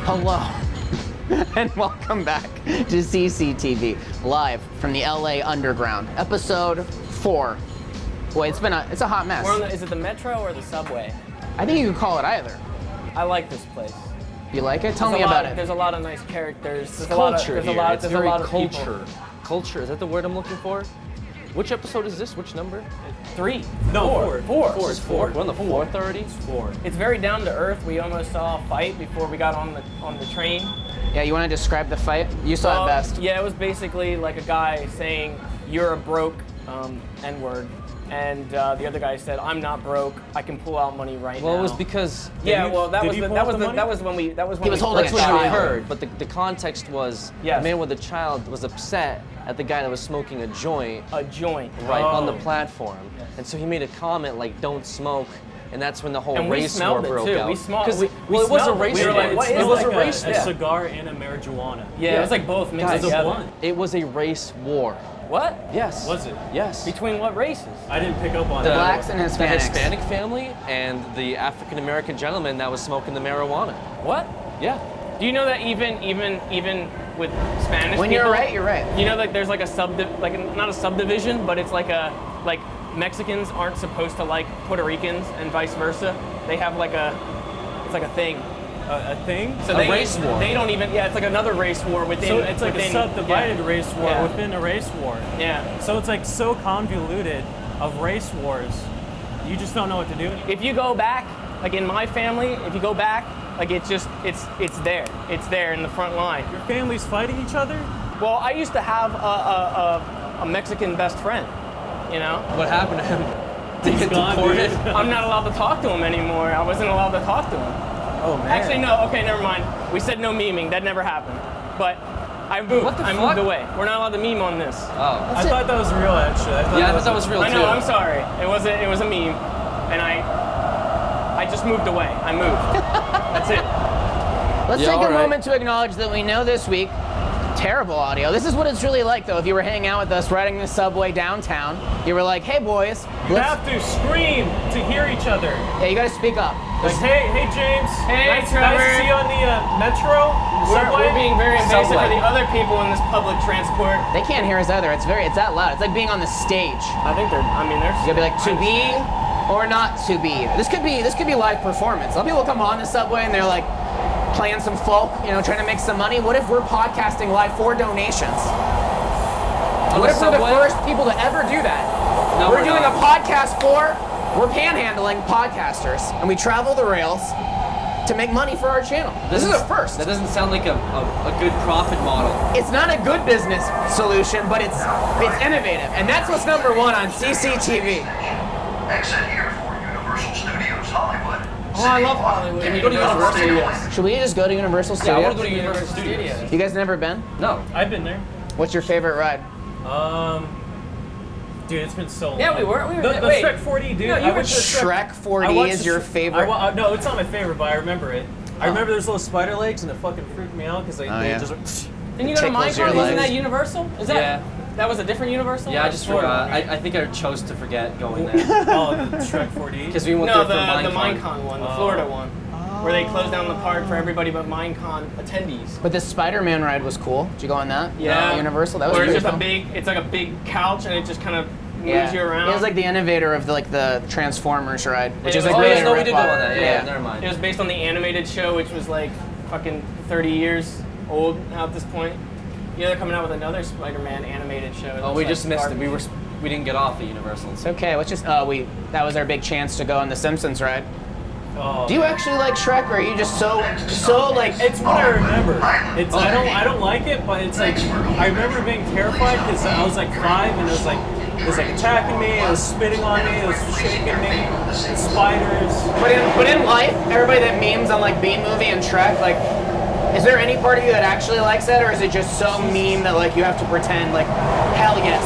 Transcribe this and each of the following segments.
Hello, and welcome back to CCTV, live from the LA Underground, episode 4. Boy, it's a hot mess. Is it the metro or the subway? I think you could call it either. I like this place. You like it? Tell me about it. There's a lot of nice characters. There's Culture a lot of culture. people. Culture, is that the word I'm looking for? Which episode is this? Which number? 3. No, 4. 4. It's 4. We're on the 4th already? It's 4. It's very down to earth. We almost saw a fight before we got on the train. Yeah, you want to describe the fight? You saw it best. Yeah, it was basically like a guy saying, "You're a broke N-word." And the other guy said, "I'm not broke. I can pull out money right now." Well, it was because that was when we He was holding that's a what child. we heard, but the context was Yes. the man with the child was upset at the guy that was smoking a joint a joint right on the platform, and so he made a comment like "Don't smoke," and that's when the whole and we race war smelled it broke too. out. We smelled it. Well, it was a race We were war. like, what is It was this? a race a war. cigar and a marijuana. Yeah, it was like both mixed Guys, together. it was a race war. What? Yes. Was it? Yes. Between what races? I didn't pick up on The that. Blacks and The Hispanics. Hispanic family and the African American gentleman that was smoking the marijuana. What? Yeah. Do you know that even with Spanish When people, you're right, you're right. You know, like there's like not a subdivision, but it's like Mexicans aren't supposed to like Puerto Ricans and vice versa. They have it's like a thing. A thing? So A race war. They don't even. Yeah, it's like another race war within. So it's like within, a subdivided yeah. race war Yeah. within a race war. Yeah. So it's like so convoluted of race wars, you just don't know what to do. If you go back, like in my family, if you go back, like it's there. It's there in the front line. Your families fighting each other? Well, I used to have a Mexican best friend. You know. What happened to him? Did he get gone, deported? dude. I'm not allowed to talk to him anymore. I wasn't allowed to talk to him. Oh man. Actually, no. Okay, never mind. We said no memeing. That never happened. But I moved. What the I fuck? moved away. We're not alled to meme on this. Oh. I thought that was real actually. I thought that was real I too. know. I'm sorry. It was a meme, and I just moved away. I moved. That's it. Let's Yeah, take a all right. moment to acknowledge that we know this week, terrible audio. This is what it's really like, though. If you were hanging out with us riding the subway downtown, you were like, "Hey, boys, You have to scream to hear each other. yeah, you got to speak up." Like, hey James. Hey, nice Trevor. to see you on the metro, the subway. We're being very invasive Subway. for the other people in this public transport. They can't hear us either. It's that loud. It's like being on the stage. I think they're. I mean, they're. You gotta be like, to be or not to be. This could be live performance. Some people come on the subway and they're like playing some folk, trying to make some money. What if we're podcasting live for donations? What if we're the first people to ever do that? No, we're we're doing not. a podcast we're panhandling podcasters, and we travel the rails to make money for our channel. This is a first. That doesn't sound like a good profit model. It's not a good business solution, but it's innovative, and that's what's number one on CCTV. Exit here for Universal Studios Hollywood. Oh, I love Hollywood. Can we go to Universal Studios? Should we just go to Universal Yeah, I Studios? want to go to Universal Studios. You guys never been? No. I've been there. What's your favorite ride? Dude, it's been so long. Yeah, we were. The Wait. Shrek 4D, dude. No, you I were went to Shrek I 4D watched is the your Sh- favorite? No, it's not my favorite, but I remember it. I remember there's little spider legs, and it fucking freaked me out because they yeah. just. Didn't you go to Tickles your Minecraft? Wasn't legs. that Universal? Is that? Yeah. That was a different Universal? Yeah, I Or just Florida? forgot. I think I chose to forget going there. Oh, the Shrek 4D. Because we went No, there the for Minecon one, the Florida one, where they closed down the park for everybody but Minecon attendees. But the Spider-Man ride was cool. Did you go on that? Yeah. Universal. That was Where it's pretty just fun. it's like a big couch and it just kind of moves you around. It was like the innovator of the Transformers ride, which is it like was- really Oh, yeah, no, we did go rip-off. on that. Yeah, never mind. It was based on the animated show, which was like fucking 30 years old now at this point. Yeah, they're coming out with another Spider-Man animated show. Oh, we just missed it. We didn't get off at Universal. It's okay. Let's just that was our big chance to go on the Simpsons ride. Oh. Do you actually like Shrek, or are you just so like? It's what I remember. It's I don't like it, but it's like I remember being terrified because I was like 5 and it was like attacking me, it was spitting on me, it was shaking me, spiders. But in life, everybody that memes on like B-movie and Shrek, like, is there any part of you that actually likes that, or is it just so meme that like you have to pretend like, hell yes?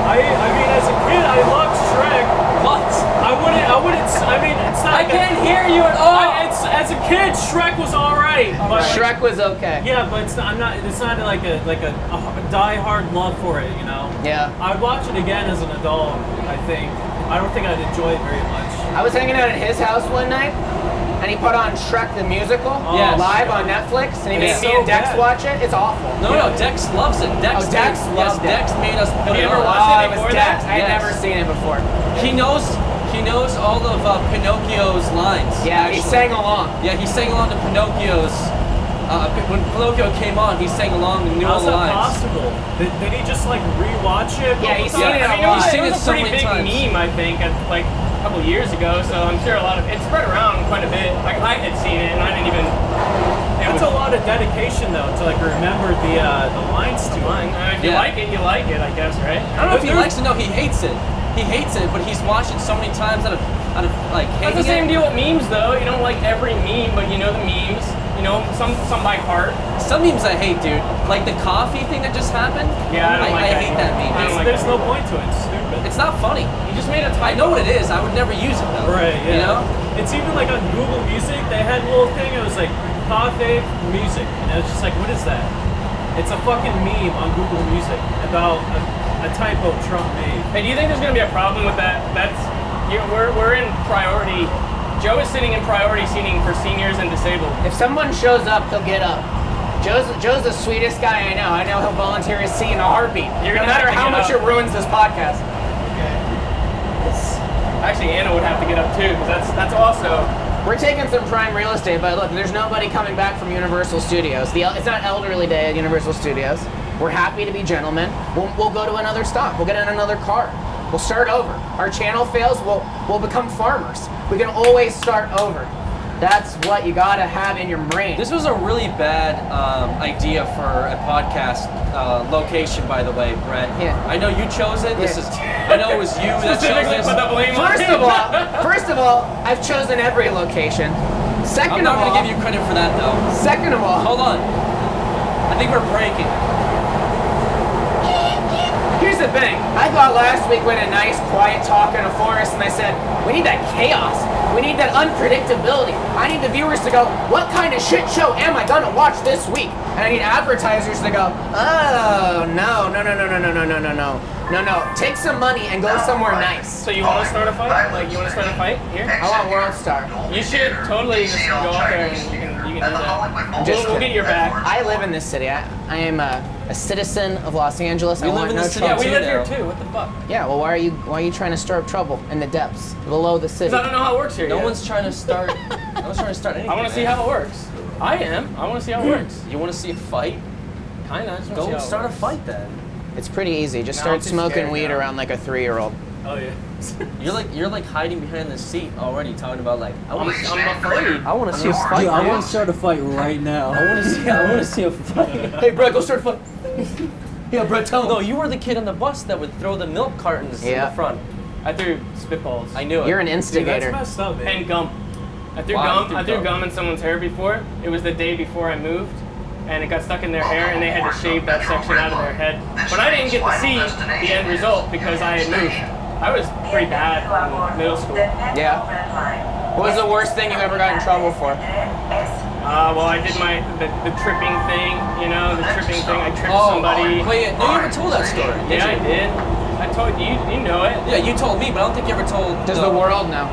I mean, as a kid, I loved Shrek. What? I mean, it's not. I can't hear you at all. As a kid, Shrek was all right. But Shrek was okay. yeah, but it's not. It's not like a die-hard love for it. You know. Yeah. I'd watch it again as an adult. I think. I don't think I'd enjoy it very much. I was hanging out at his house one night, and he put on Shrek the Musical Yes. live on Netflix, and he made It's me so and Dex bad. watch it. It's awful. No, Dex loves it. Dex, Oh, Dex yes, loved it. Dex made us put you it ever on. watched it it was before Dex. that? I had Yes. never seen it before. He knows all of Pinocchio's lines. Yeah, he actually. sang along. Yeah, he sang along to Pinocchio's. When Pinocchio came on, he sang along and knew all How's the that lines. possible? Did he just like rewatch it? Yeah, he's Yeah, seen it I a mean, lot. He's seen it it was a so pretty many big times. meme, I think, like a couple years ago. So I'm sure it spread around quite a bit. Like I had seen it, and I didn't even. That's a lot of dedication though to like remember the lines to Mine. it. If you Yeah. like it, you like it, I guess, right? I don't know if he likes it. No, he hates it. He hates it, but he's watched it so many times out of like hating That's the same it. deal with memes, though. You don't like every meme, but you know the memes. You know some by heart. Some memes I hate, dude. Like the coffee thing that just happened. Yeah, I don't like I that hate either. that meme. I don't like There's that. no point to it. It's stupid. It's not funny. You just made a I typo. know what it is. I would never use it though. Right, yeah. You know? It's even like on Google Music, they had a little thing, it was like coffee music. And it was just like, what is that? It's a fucking meme on Google Music about a typo Trump made. Hey, do you think there's gonna be a problem with that? We're in priority. Joe is sitting in priority seating for seniors and disabled. If someone shows up, he'll get up. Joe's the sweetest guy I know. I know he'll volunteer his seat in a heartbeat. You're No gonna matter have to how get much up. it ruins this podcast. Actually, Anna would have to get up too, because that's also. We're taking some prime real estate, but look, there's nobody coming back from Universal Studios. It's not elderly day at Universal Studios. We're happy to be gentlemen. We'll go to another stop. We'll get in another car. We'll start over. Our channel fails, we'll become farmers. We can always start over. That's what you gotta have in your brain. This was a really bad idea for a podcast location, by the way, Brett. Yeah. I know you chose it. This Yeah. is. I know it was you that chose Specifically this. put the blame on First him. first of all, I've chosen every location. I'm Second not of all, gonna give you credit for that though. second of all, Hold on. I think we're breaking. here's the thing. I thought last week we had a nice, quiet talk in a forest, and I said, we need that chaos. We need that unpredictability. I need the viewers to go, what kind of shit show am I gonna watch this week? And I need advertisers to go, oh, no. Take some money and go somewhere nice. So you want to start a fight? Like you want to start a fight here? I want World Star. You should totally just go out there and you can do that. We'll get your back. I live in this city. I am a citizen of Los Angeles. I We want live in no the city, Yeah, trouble. we live here now. too. What the fuck? Yeah, well, why are you trying to stir up trouble in the depths, below the city? Because I don't know how it works here. No yet. one's trying to start. No one's trying to start anything. I want to see man. how it works. I am. I want to see how it works. You want to see a fight? Kinda. I just wanna see Go how it start a works. fight then. It's pretty easy. Just No, start I'm too smoking scared weed now. around like a 3-year-old. Oh yeah. You're like hiding behind the seat already, talking about like I I'm want afraid. I want to see a fight. Dude, I man. want to start a fight right now. I want to see a fight. Hey, bro, go start a fight. Yeah, bro, tell No, you were the kid on the bus that would throw the milk cartons in Yeah. the front. I threw spitballs. I knew it. You're an Dude, instigator. that's messed up, man. And gum. I threw Wow, you gum. threw I threw gum. gum in someone's hair before. It was the day before I moved, and it got stuck in their hair, and they had to shave that section out of their head. But I didn't get to see the end result because I had moved. I was pretty bad in middle school. Yeah. What was the worst thing you ever got in trouble for? Well, I did the tripping thing. You know, the tripping thing. I tripped Oh, somebody. wait, no, you never told that story. Did Yeah, I you? did. I told you. You know it. Yeah, you told me, but I don't think you ever told. Does the world know?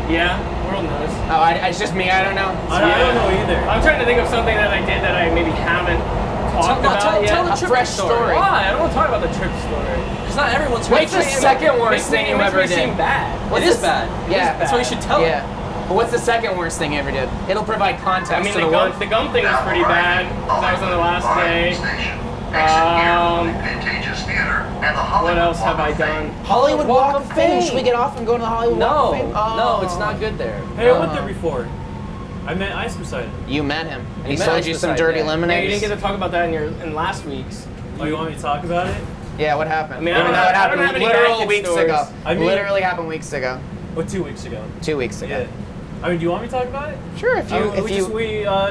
Yeah, world knows. Oh, it's just me. I don't know. I don't know either. I'm trying to think of something that I did that I maybe haven't talked about yet. Tell the A tripping fresh story. Why? I don't want to talk about the trip story. Because not everyone's What's heard the it. second worst thing you ever It makes me did? seem bad. It is bad. Yeah. That's why you should tell it. Yeah. But what's the second worst thing you ever did? It'll provide context I mean, to the the gum, world. the gum thing was pretty bad. 'Cause I was on the last day. What else have I done? Hollywood Walk of Fame. Should we get off and go to the Hollywood Walk No, of Fame? no, it's not good there. Hey, I went there before. I met Ice beside it. You met him, and he met sold us you some beside dirty that. Yeah, lemonade. you didn't get to talk about that in last week's. Oh, you want me to talk about it? Yeah, what happened? I mean, I Even don't though have- it I happened don't have any literally bad weeks stories. ago. I mean- Literally happened weeks ago. What, 2 weeks ago? 2 weeks ago. Yeah. I mean, do you want me to talk about it? Sure, if you,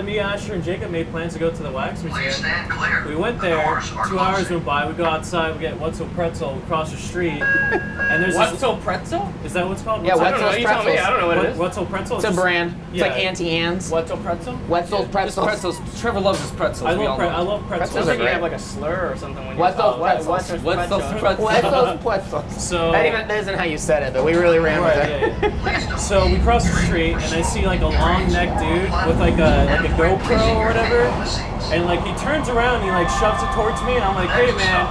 Me, Asher, and Jacob made plans to go to the wax Please museum. stand clear. We went The there. doors are 2 hours closing. went by. We go outside. We get Wetzel Pretzel across the street. And there's What's this. so pretzel? Is that what it's called? Yeah, I don't know. Wetzel's You tell me. pretzels. I don't know what it is. Wetzel Pretzel. it's a just- brand. It's Yeah. like Auntie Anne's. What's a pretzel? Wetzel's Just pretzels. pretzels. Trevor loves his pretzels. I we love all know. I love I pretzels. Pretzels think you great. have like a slur or something when you. Wetzel's pretzels. Wetzel's Wetzel's pretzel. pretzels. Wetzel's pretzels. So- that isn't how you said it, but we really ran Right, with it. yeah. So we cross the street, and I see like a long neck dude with like a GoPro or whatever, and like he turns around and he like shoves it towards me, and I'm like, hey man,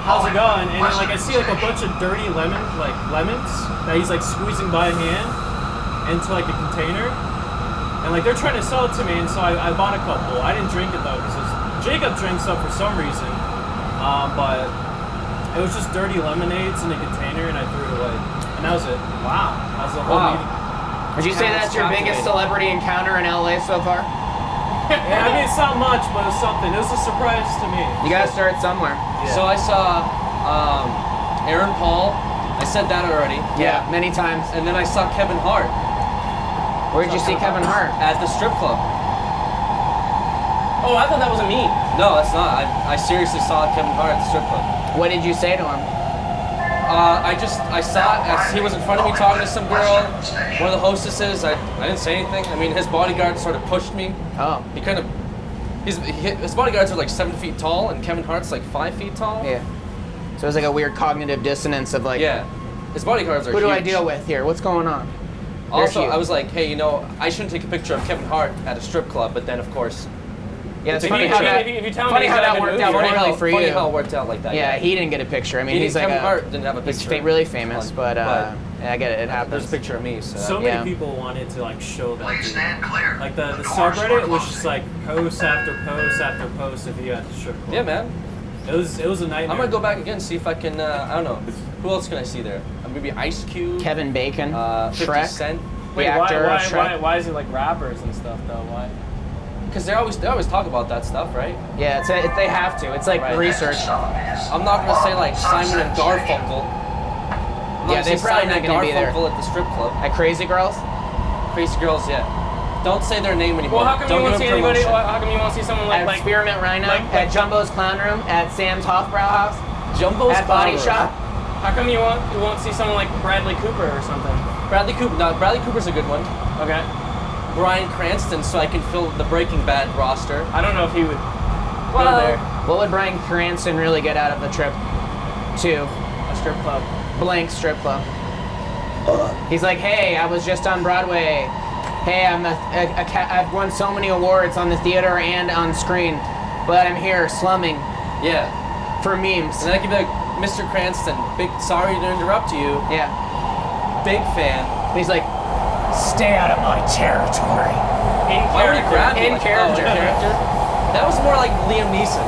how's it going? And then like I see like a bunch of dirty lemons that he's like squeezing by hand into like a container, and like they're trying to sell it to me, and so I bought a couple. I didn't drink it though because Jacob drinks stuff for some reason, but it was just dirty lemonades in a container, and I threw it away. And that was it. Wow. That was the whole meeting. Would you say that's your biggest celebrity encounter in LA so far? Yeah, I mean, it's not much, but it's something. It was a surprise to me. You gotta start somewhere. Yeah. So I saw Aaron Paul. I said that already. Yeah, many times. And then I saw Kevin Hart. Where did you see Kevin Hart? At the strip club. Oh, I thought that was a meme. No, that's not. I seriously saw Kevin Hart at the strip club. What did you say to him? I saw it as he was in front of me talking to some girl, one of the hostesses. I didn't say anything. I mean, his bodyguard sort of pushed me. Oh. He kind of, his bodyguards are like 7 feet tall, and Kevin Hart's like 5 feet tall. Yeah. So it was like a weird cognitive dissonance of like, Yeah. His bodyguards are who huge. do I deal with here? What's going on? Also, I was like, hey, you know, I shouldn't take a picture of Kevin Hart at a strip club, but then of course, Yeah, it's If funny you- how if you- that, if you tell me funny he's how got a that good worked movie, out funny poorly for funny you. how it worked out like that. Yeah, he didn't get a picture. I mean, he's like Kevin a, Hart didn't have a he's picture. really famous, but yeah, I get it. It There's happens. a picture of me. So Yeah. many people wanted to like show that Please dude. stand clear. Like the doors are subreddit was closing. just like post after post after post of you at the strip club. Yeah, man. It was a nightmare. I'm gonna go back again, see if I can. I don't know. Who else can I see there? Maybe Ice Cube. Kevin Bacon, 50 Shrek. Cent. Wait, The actor of Shrek. why is it like rappers and stuff though? Why? Because they always talk about that stuff, right? Yeah, they have to. It's like Right. research. I'm not gonna say like Simon and Garfunkel. I'm Yeah, not they say probably Simon not and gonna be there. Garfunkel at the strip club. At Crazy Girls. Crazy Girls, yeah. Don't say their name anymore. Well, how come Don't you won't give see them anybody? promotion. How come you won't see someone At like Spearmint Rhino. like- At Jumbo's Clown Room. At Sam's Hofbrau House. Jumbo's At Body Clown Shop. How come you won't see someone like Bradley Cooper or something? Bradley Cooper. No, Bradley Cooper's a good one. Okay. Bryan Cranston, so I can fill the Breaking Bad roster. I don't know if he would go Well, there. what would Bryan Cranston really get out of the trip to A strip club. blank strip club? He's like, hey, I was just on Broadway. Hey, I've won so many awards on the theater and on screen, but I'm here slumming Yeah. for memes. And then I could be like, Mr. Cranston, sorry to interrupt you. Yeah. Big fan. And he's like, stay out of my territory. In Why would he grab me? In Like, character. oh, in character? That was more like Liam Neeson.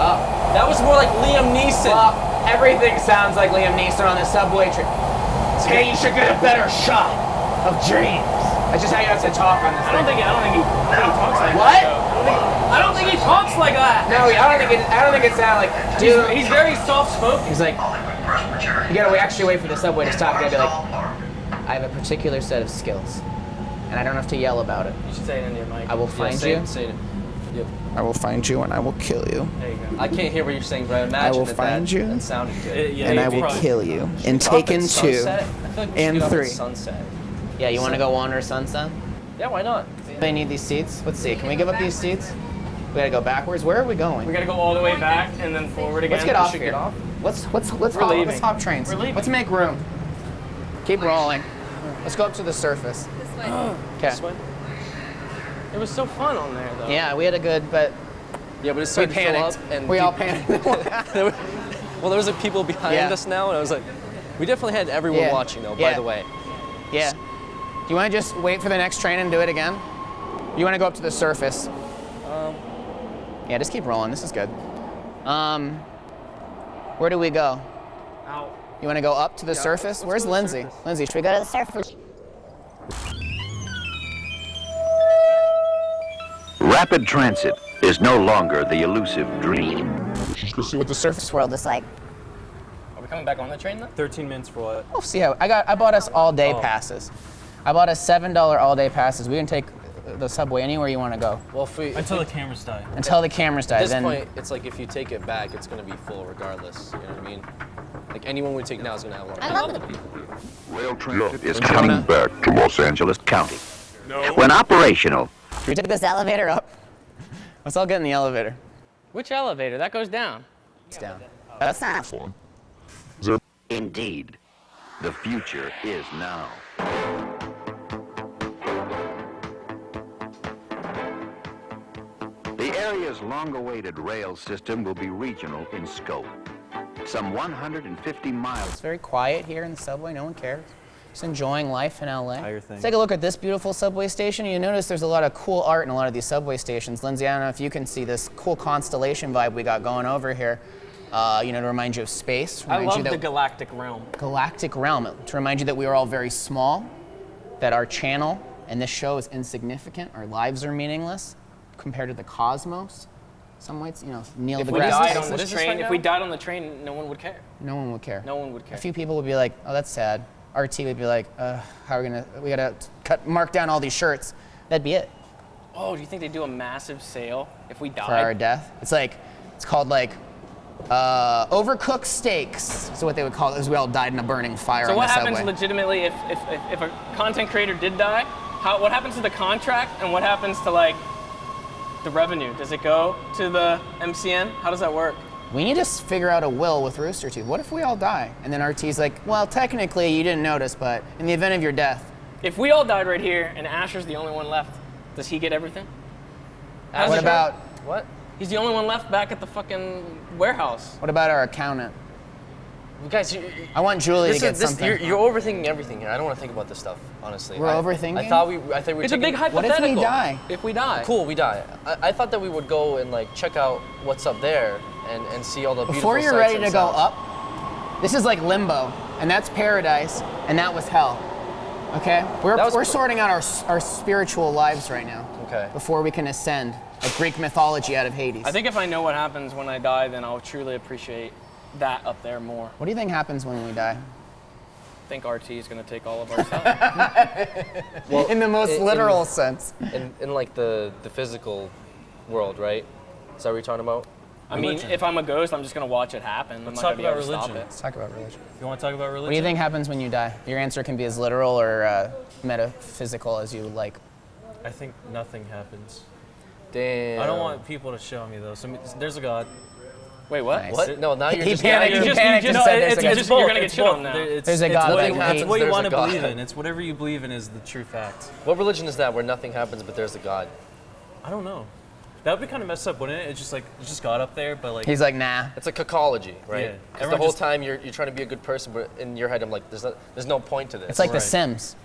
Oh. That was more like Liam Neeson. Well, everything sounds like Liam Neeson on the subway trip. Hey, you should get a better shot of dreams. That's just how you have to talk on this I don't thing. think he talks like What? that. Though. I don't think he talks like that. No, I don't think it sounds like, dude. He's very soft-spoken. He's like, Hollywood Presbyterian. you gotta actually wait for the subway to stop. You gotta be like, Ballpark. I have a particular set of skills, and I don't have to yell about it. You should say it into your mic. I will find say you. It, say it. Yep. I will find you, and I will kill you. There you go. I can't hear what you're saying, but I imagine will that find you. that sounded good. Yeah, And you I will probably- kill you. Should In we get off at Taken 2 Sunset? I feel like we should and get off at 3. Sunset. Yeah, you want to go wander sunset? Yeah, why not? They need these seats. Let's see. Can we give up these seats? We gotta go backwards. Where are we going? We gotta go all the way back and then forward again. Let's get off should here. get off. Let's leaving. let's hop trains. We're leaving. Let's make room. Keep rolling. Let's go up to the surface. Okay. This way? It was so fun on there though. Yeah, we had a good, but Yeah, but it we started to fill panicked. up, and We all people- panicked. Well, there was like people behind Yeah. us now, and I was like, we definitely had everyone Yeah. watching though. Yeah. By the way, Yeah. Do you want to just wait for the next train and do it again? You want to go up to the surface? Yeah, just keep rolling. This is good. Where do we go? Out. You want to go up to the surface? Where's go to the Lindsay? surface. Lindsay, should we go to the surface? Rapid transit is no longer the elusive dream. Let's see what the surface world is like. Are we coming back on the train though? 13 minutes for what? We'll see how. I bought us all-day Oh. passes. I bought us $7 all-day passes. We can take the subway anywhere you want to go well, if we Until the cameras die. until the cameras die. at this Then point, it's like if you take it back, it's gonna be full regardless. You know what I mean? Like anyone we take now is gonna have a lot. I love it. Rail transit is coming back to Los Angeles County. When operational, Should we take this elevator up? Let's all get in the elevator. Which elevator? That goes down. It's down. That's not fun. indeed, the future is now. The area's long-awaited rail system will be regional in scope. Some 150 miles. It's very quiet here in the subway. No one cares. Just enjoying life in LA. Entire thing. Let's take a look at this beautiful subway station. You notice there's a lot of cool art in a lot of these subway stations. Lindsay, I don't know if you can see this cool constellation vibe we got going over here. To remind you of space. I love the galactic realm. Galactic realm. To remind you that we are all very small, that our channel and this show is insignificant. Our lives are meaningless compared to the cosmos. Some might, Neil If deGrasse we died on Tyson. this train, if we died on the train, no one would care. No one would care. No one would A care. few people would be like, "Oh, that's sad." RT would be like, "How are we gotta mark down all these shirts." That'd be it Oh, do you think they do a massive sale if we died? for our death. It's called overcooked steaks. Is what they would call it, as we all died in a burning fire So on what the happens subway. legitimately if a content creator did die? What happens to the contract and what happens to the revenue? Does it go to the MCN? How does that work? We need to figure out a will with Rooster Teeth. What if we all die? And then RT's like, "Well, technically you didn't notice, but in the event of your death." If we all died right here and Asher's the only one left, does he get everything? What about What? He's the only one left back at the fucking warehouse. our accountant? Guys, I want Julie to get something. You're overthinking everything here. I don't want to think about this stuff, honestly. We're overthinking? I thought we were It's a big taking- What if hypothetical. we die? If we die. Cool, we die. I thought that we would go and check out what's up there and see all the beautiful Before you're sights ready and to go sounds. up, this is like limbo, and that's paradise, and that was hell. Okay? That was We're sorting out our spiritual lives right now. Okay. Before we can ascend, like Greek mythology out of Hades. I think if I know what happens when I die, then I'll truly appreciate that up there more. What do you think happens when we die? I think RT is going to take all of our stuff. In the most literal sense. In the physical world, right? Is that what you're talking about? I mean, if I'm a ghost, I'm just going to watch it happen. Let's I'm not talk going to be able about to stop religion. it. Let's talk about religion. You want to talk about religion? What do you think happens when you die? Your answer can be as literal or metaphysical as you would like. I think nothing happens. Damn. I don't want people to show me though. So there's a God. Wait, what? Nice. What? No, now you're He just panicked. you He just- panicked you and just- said it's there's a just- God. you're gonna get It's shit both. on now. There's a God nothing that we happens, hate. It's what you there's want a to God. believe in. It's whatever you believe in is the true fact. What religion is that where nothing happens but there's a God? I don't know. That would be kind of messed up, wouldn't it? It's just God up there, but He's like, nah. It's a cacology, right? Yeah. Because the Everyone whole just- time you're trying to be a good person, but in your head I'm like, there's no point to this. It's like The Right. Sims.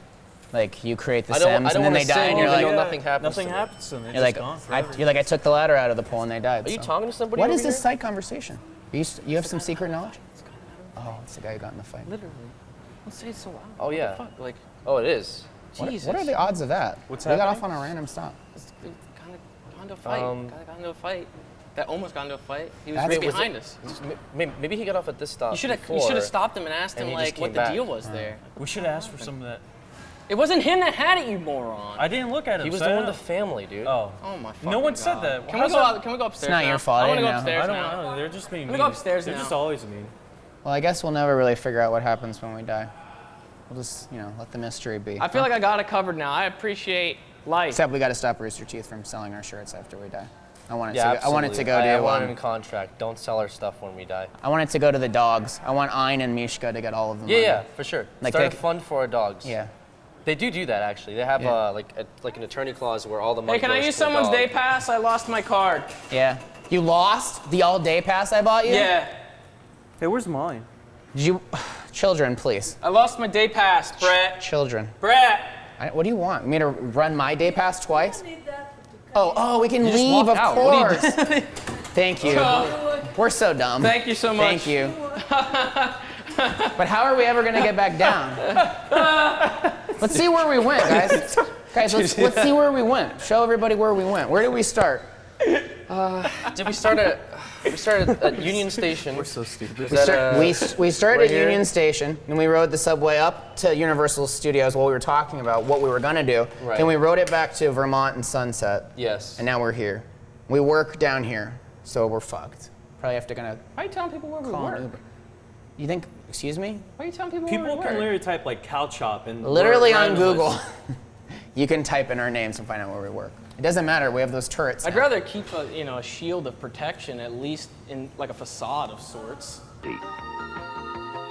Like you create the I don't Sims and then wanna they die sin and you're even like, though nothing happens Nothing to me. happens to them. They're you're like, just gone forever. you're like, I took the ladder out of the pool and they died. Are you so. talking to somebody What over is this here? side conversation? You have some secret knowledge? Oh, it's the guy who got in the fight. Literally. Don't say it so loud. Oh, yeah. What the fuck? Oh, it is. Jesus. What are the odds of that? What's We got happening? off on a random stop. It's kind of got into a fight. Got into a fight. That almost got into a fight. He was That's- right was behind us. Maybe he got off at this stop. You should before. have stopped him and asked and him he just what came the back. deal was there. We should ask for some of that. It wasn't him that had it, you moron. I didn't look at him. He was so the I one don't with the family, dude. know. Oh my fucking No one said God. that. Can we How's go that- out? Can we go upstairs? not now? your fault, I I want to go didn't know. upstairs I don't now. know. They're just being me mean. go upstairs They're now. just always mean. Well, I guess we'll never really figure out what happens when we die. We'll just, let the mystery be. I feel like I got it covered now. I appreciate life. Except we got to stop Rooster Teeth from selling our shirts after we die. I want it Yeah, to. I want it to go absolutely. I to. want it in contract. Don't sell our stuff when we die. I want it to go to the dogs. I want Ein and Mishka to get all of the Yeah, money. yeah, for sure. Like Start a they- fund for our dogs. Yeah. They do that actually. They have Yeah. like an attorney clause where all the money Hey, can I goes use to the someone's dog. day pass? I lost my card. Yeah. You lost the all-day pass I bought you? Yeah. Hey, where's mine? Did you, children, please. I lost my day pass, Brett. Children. Brett. What do you want? Me to run my day pass twice? Oh, we can just leave, walked of out. What are you course. Thank you. We're so dumb. Thank you so much. Thank you. But how are we ever gonna get back down? Let's see where we went, guys. Guys, let's see where we went. Show everybody where we went. Where did we start? Did we start at Union Station? We're so stupid. Is that, We started right at here? Union Station, and we rode the subway up to Universal Studios while we were talking about what we were gonna do. Right. Then we rode it back to Vermont and Sunset. Yes. And now we're here. We work down here, so we're fucked. Probably have to Why are you telling people where we call an work? Uber. You think? Excuse me? Why are you telling people People where we can work? literally type like cow chop and Literally we're on randomless. Google, you can type in our names and find out where we work. It doesn't matter. We have those turrets. I'd now. rather keep a shield of protection, at least in like a facade of sorts.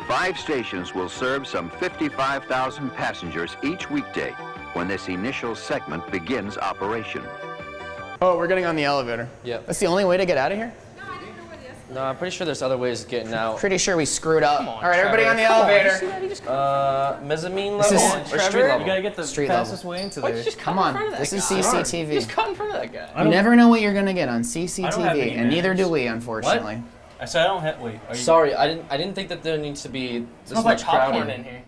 5 stations will serve some 55,000 passengers each weekday when this initial segment begins operation. Oh, we're getting on the elevator. Yep. That's the only way to get out of here? No, I'm pretty sure there's other ways of getting out. Pretty sure we screwed up. Come on, All right, everybody on the Trevor. Come on, elevator. you see that? He just Mezzanine This level is- or Trevor, street level? You gotta get the Street fastest level. way into Why'd there. you just Come cut in on, front of that this is guy? CCTV. Just cut in front of that guy. You never know what you're gonna get on I don't have CCTV, any and neither do manners. we, unfortunately. I said I don't have. Wait, are you? Sorry, I didn't think that there needs to be this Smells like much popcorn crowding. in here.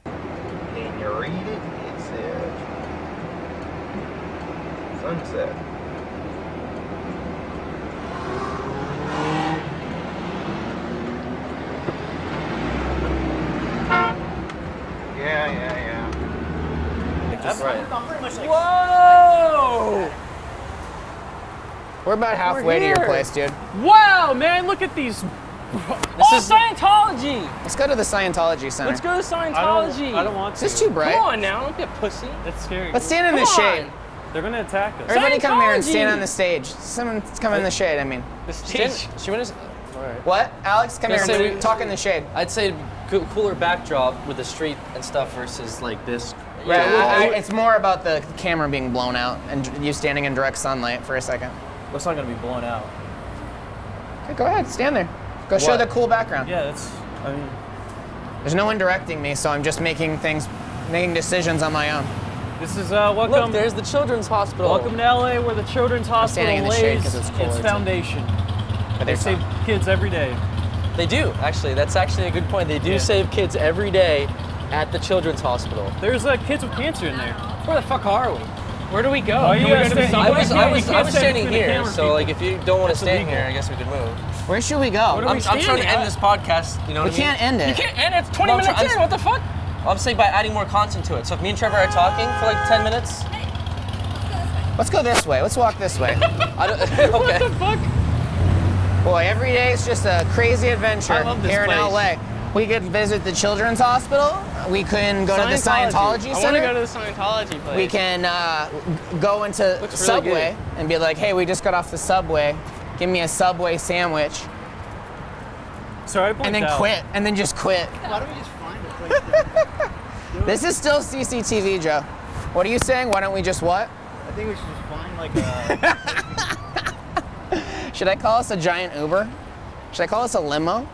And you read it, it says sunset. Yeah. That's right. Whoa! We're about halfway to your here. place, dude. Wow, man, look at these. This is Scientology! Let's go to the Scientology Center. Let's go to I Scientology. don't want to. Is this too bright? Come on now, don't be a pussy. That's scary. Let's stand in the Come shade. on. They're gonna attack us. Everybody come here and Scientology. stand on the stage. Someone come in the shade, I mean. The stage. She went. All right. What? Alex, come Gonna here say and we- talk in the shade. I'd say cooler backdrop with the street and stuff versus like this. Right, Yeah, it's more about the camera being blown out and you standing in direct sunlight for a second. It's not gonna be blown out. Okay, go ahead, stand there. Go show What? the cool background. Yeah, that's. I mean, There's no one directing me, so I'm just making decisions on my own. this is Look, welcome. there's the children's hospital. Welcome to LA, where the Children's Hospital standing in the shade lays 'cause it's cold, its too. foundation. But They there's save kids every day. They do actually. That's actually a good point. They do Yeah. save kids every day at the children's hospital. There's kids with cancer in there. Where the fuck are we? Where do we go? Oh, you Can we gotta go to the stay- subway? I was You can't stand standing between the here, camera so people. like if you don't want to That's stand illegal. here, I guess we could move. Where should we go? What are I'm we trying to standing end at? this podcast. You know We what I mean? can't end it. You can't end it. It's 20 No, I'm minutes try- in. What the fuck? I'm saying by adding more content to it. So if me and Trevor are talking for like 10 minutes, Let's go this way. Let's walk this way. I don't. What Okay. the fuck? Boy, every day is just a crazy adventure I love this here in place. LA. We could visit the Children's Hospital. We can go to the Scientology I want to Center. go to the Scientology place. We can go into Looks really Subway and be like, hey, we just got off the Subway. Give me a Subway sandwich. Sorry, I And blinked then out. quit. And then just quit. Why don't we just find a place to This is still CCTV, Joe. What are you saying? Why don't we just what? I think we should just find like a Should I call us a giant Uber? Should I call us a limo?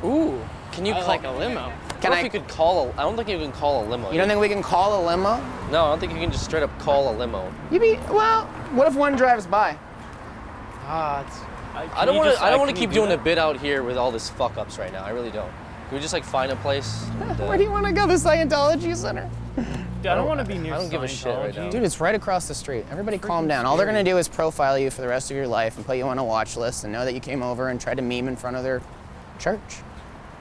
Ooh. Can you I call like a limo. Can I I? don't think you could call I don't think you can call a limo. You don't think we can call a limo? No, I don't think you can just straight up call a limo. Well, what if one drives by? Ah, it's. I don't want to. I don't want to keep doing a bit out here with all this fuck ups right now. I really don't. Can we just like find a place? and, Where do you want to go? The Scientology Center? Dude, I don't want to be near I don't give a shit right now. Dude, it's right across the street. Everybody calm down. All they're gonna do is profile you for the rest of your life and put you on a watch list and know that you came over and tried to meme in front of their church.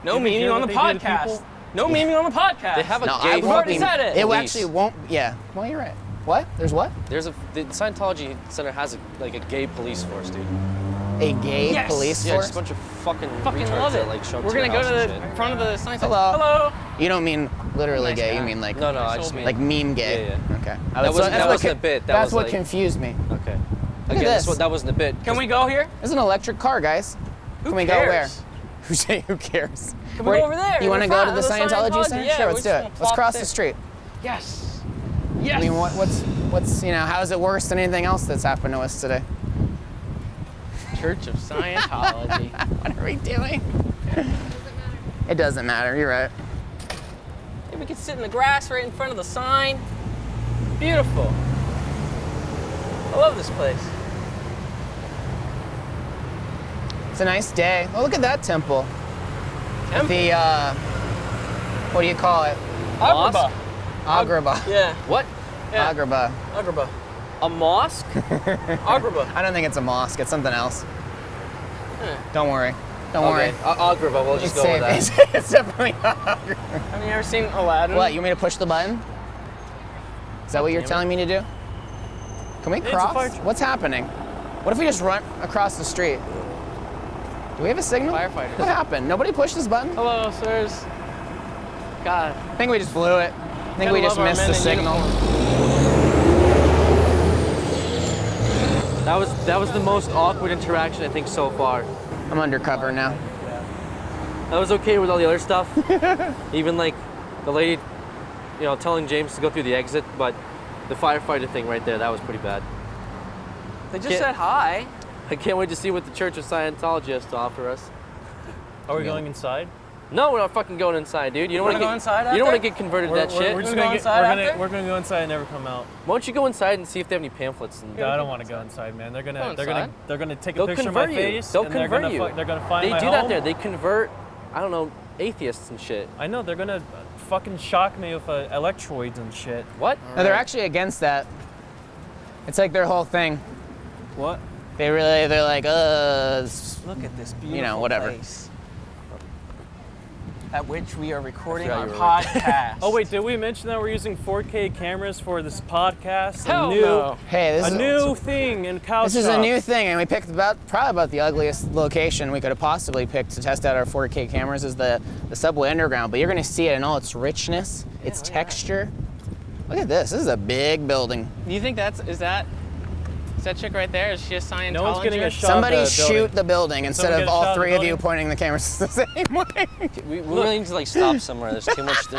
No Did you memeing hear on the what they did to podcast. people? No memeing on the podcast. They have a No, gay I We've won't already be. said it. It police. actually won't. Yeah. Well, you're right. What? There's what? The Scientology Center has like a gay police force, dude. A gay Yes. police Yeah, force? just a bunch of fucking Fucking retards love that it. like show up We're to your gonna go house to and the shit. front of the science. Hello. Hello. You don't mean literally Nice gay. You guy. mean like No, I just mean like meme gay. Yeah, Okay. That wasn't a bit. That That's was what like- confused me. Okay. at Again, this. that wasn't a bit. Can we go here? It's an electric car, guys. Who Can we cares? go where? Who say who cares? Can we go over there? You want to We're go to fine. the Scientology Scientology, Center? yeah, Sure, we let's do just it. wanna Let's plop cross there. the street. Yes. Yes. I mean, what's how is it worse than anything else that's happened to us today? Church of Scientology. What are we doing? It doesn't matter. You're right. Hey, we could sit in the grass right in front of the sign. Beautiful. I love this place. It's a nice day. Oh, look at that temple. The what do you call it? Agrabah. Agrabah. Yeah. What? Yeah. Agrabah. Agrabah. A mosque? Agrabah. I don't think it's a mosque. It's something else. Huh. Don't worry. Don't Okay. worry. Agrabah. We'll just It's go with that. safe. It's definitely not Agrabah. Have you ever seen Aladdin? What? You want me to push the button? Is that what you're telling me to do? Can we It's a cross? fire truck. What's happening? What if we just run across the street? Do we have a signal? Firefighters. What happened? Nobody pushed this button? Hello, sirs. God. I think we just blew it. I think we Gotta just love our missed men the in signal. uniform. That was the most awkward interaction I think so far. I'm undercover now. I was okay with all the other stuff. Even like the lady, telling James to go through the exit, but the firefighter thing right there, that was pretty bad. They just said hi. I can't wait to see what the Church of Scientology has to offer us. Are we going inside? No, we're not fucking going inside, dude. You don't want to go inside You don't want to after? get converted to that shit. We're just gonna gonna go inside after? we're gonna go inside and never come out. Why don't you go inside and see if they have any pamphlets? And No, I don't want to go inside, man. They're gonna take a They'll picture of my convert you. face. They'll and convert you. They're gonna find They my do home. that there. They convert, I don't know, atheists and shit. I know they're gonna fucking shock me with electrodes and shit. What? No, they're actually against that. It's like their whole thing. What? They're like, Look at this beautiful whatever. place. At which we are recording I our forgot podcast. Oh wait, did we mention that we're using 4K cameras for this podcast? Hell no. Hey, this A is new thing in Cow This is a Shop. new thing, and we picked probably about the ugliest location we could have possibly picked to test out our 4K cameras is the subway underground. But you're gonna see it in all its richness, its texture. Look at this. This is a big building. Do you think is that chick right there? Is she a Scientologist? No one's getting a shot. Somebody of the shoot building. the building instead Someone of get a shot all of the three of you building? pointing the cameras the same way. We really need to like stop somewhere. There's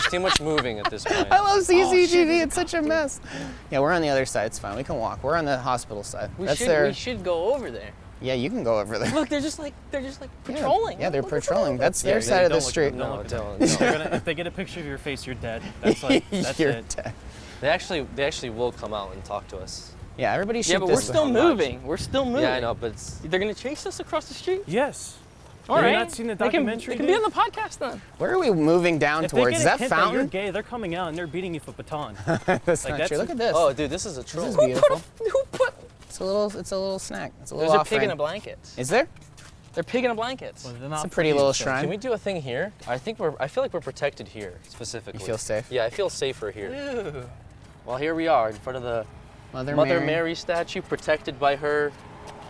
too much moving at this point. I love CCTV. It's such a mess. Yeah, we're on the other side. It's fine. We can walk. We're on the hospital side. We should go over there. Yeah, you can go over there. Look, they're just like patrolling. Yeah, they're patrolling. That's their Yeah, side of the don't look- street. No, look at don't. them. don't. If they get a picture of your face, you're dead. That's that's You're it. dead. They actually will come out and talk to us. Yeah, everybody shoot Yeah, but this we're still way. moving. We're still moving. Yeah, I know, but it's, They're gonna chase us across the street. Yes. All Have right. you not seen the They can- documentary? They can be on the podcast then. Where are we moving down If they towards? get Is a that hint that you're fountain? gay, they're coming out and they're beating you with a baton. That's Like, not that's true. a- Look at this. oh, dude, this is a troll. This is beautiful. Who put? It's a little snack. It's a little There's a offering. pig in a blanket. Is there? They're pig in a blanket. Well, they're It's not a pretty for little you, so- shrine. Can we do a thing here? I feel like we're protected here specifically. You feel safe? Yeah, I feel safer here. Ew. Well, here we are in front of the Mother Mother Mary. Mary statue, protected by her,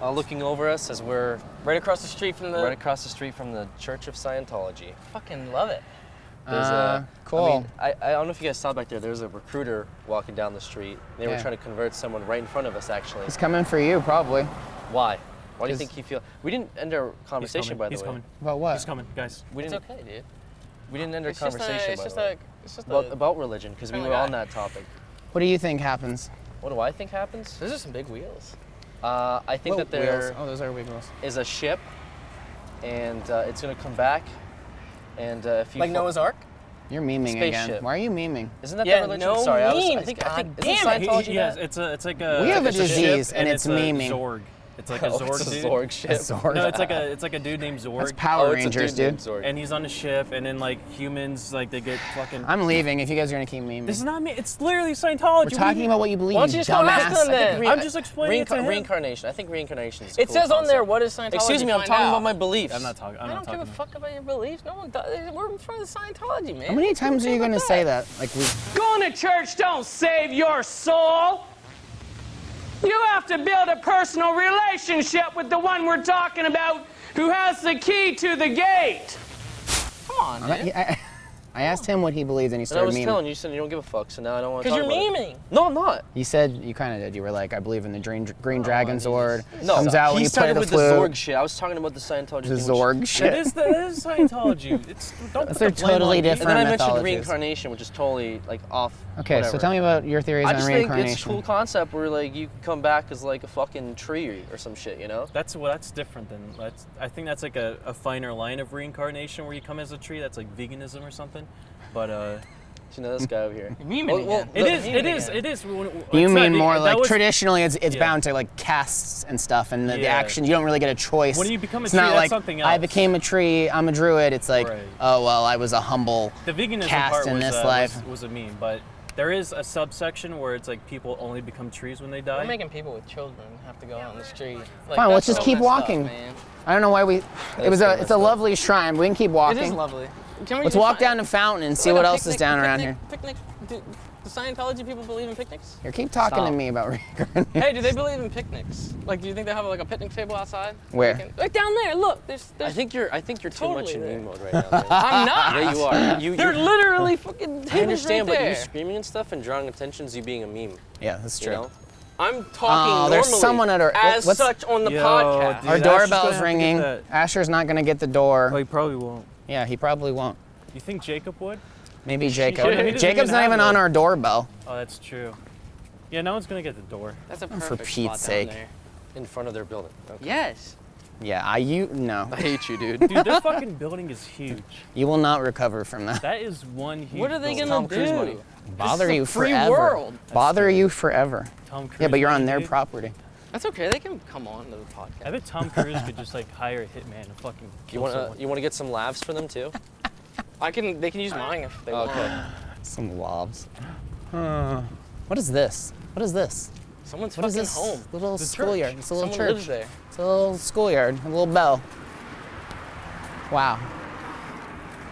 looking over us as we're Right across the street from the. right across the street from the Church of Scientology. Fucking love it. There's cool. I mean, I don't know if you guys saw back there. There's a recruiter walking down the street. They were Yeah. trying to convert someone right in front of us, actually. He's coming for you, probably. Why? Why do you 'Cause- think he feel? We didn't end our He's conversation, coming. by the He's way. coming. About what? He's coming, guys. We It's didn't. okay, dude. We didn't end our It's just conversation, by the way. it's just a. About religion, because we friendly were guy. on that topic. What do you think happens? What do I think happens? Those are some big wheels. I think Whoa, that there wheels. Oh, those are big wheels. is a ship, and it's gonna come back, and if you Like Noah's Ark. You're memeing again. Spaceship. Why are you memeing? Isn't that Yeah, the religion? no Sorry, I memes, think God isn't damn it. Scientology Yes, that? it's like a. We have a it's ship disease, and it's a memeing. Zorg. It's like a Oh, Zorg it's a dude. Zorg ship. A Zorg. No, it's like a dude named Zorg. That's Power Oh, it's a Rangers, dude named dude. Zorg. And he's on a ship, and then like humans, like they get fucking. I'm leaving if you guys are gonna keep memeing. This is not me. It's literally Scientology. We're talking about what you believe, Why don't you just come ask dumbass. them then? I'm just explaining it to him. Reincarnation. I think reincarnation is a It cool says on there concept. what is Scientology. Excuse me, I'm Find talking out. about my beliefs. I'm not talking. I don't give a fuck about your beliefs. No one does. We're in front of the Scientology, man. How many times are you gonna say that? Like we. Going to church don't save your soul. You have to build a personal relationship with the one we're talking about who has the key to the gate. Come on, man. I asked him what he believes, and he And I started was memeing. telling you, you said you don't give a fuck, so now I don't want to Because talk you're about it. memeing. No, I'm not. You said you kind of did. You were like, I believe in the Green Dragon Zord. No, Comes out when he you play started the with flute. the Zorg shit. I was talking about the Scientology The thing, Zorg which- shit. That is Scientology. It's don't put They're the blame totally on people. And different. then I mentioned mythologies. reincarnation, which is totally like off. Okay, whatever. so tell me about your theories I on just think reincarnation. it's a cool concept where like you come back as like a fucking tree or some shit, you know? That's different than I think that's like a finer line of reincarnation where you come as a tree. That's like veganism or something. But You know this guy over here. Memeing again. it is. You mean more like traditionally it's bound to like castes and stuff, and the Yeah. action you don't really get a choice. When you become a it's tree, not that's like something I else. became a tree, I'm a druid. It's like, Right. oh well, I was a humble The veganism caste part in was, this life. was a meme, but there is a subsection where it's like people only become trees when they die. We're making people with children have to go out on the street. Like, Fine, let's that's just so keep messed up, walking. man. I don't know why we. It's a lovely shrine. We can keep walking. It is lovely. Can we Let's just walk find- down the fountain and see like what a else is picnic- down around picnic- here. Picnic. Do Scientology people believe in picnics? Here, keep talking to Stop. me about reincarnation. Hey, do they believe in picnics? Like, do you think they have like a picnic table outside? Where? Like down there. Look, there's I think you're too much Totally in there. meme mode right now. Man. I'm not. Yeah, you are. They're you're- literally fucking. I understand, right but you there. screaming and stuff and drawing attention is you being a meme. Yeah, that's You true. know? I'm talking Oh, normally there's someone at our- as what's- such on the Yo, podcast. dude. Our Asher's gonna doorbell's have to get ringing. that. Asher's not gonna get the door. Oh, he probably won't. Yeah, he probably won't. You think Jacob would? Maybe Jacob. Yeah, he doesn't Jacob's even not have even that. on our doorbell. Oh, that's true. Yeah, no one's gonna get the door. That's a for perfect Pete's spot down sake. there. in front of their building. Okay. Yes. Yeah, no. I hate you, dude. Dude, this fucking building is huge. You will not recover from that. That is one huge. What are they building. gonna Tom Cruise do? money. Bother you free forever. world. Bother you forever. Tom Cruise Yeah, but you're on money, their dude. property. That's okay. They can come on to the podcast. I bet Tom Cruise could just like hire a hitman and fucking kill someone. You wanna get some laughs for them too? They can use mine if they want. Okay. Some lobs. What is this? What is this? Someone's What is fucking this home. little The schoolyard? church. It's a little Someone church. lives there. It's a little schoolyard, a little bell. Wow.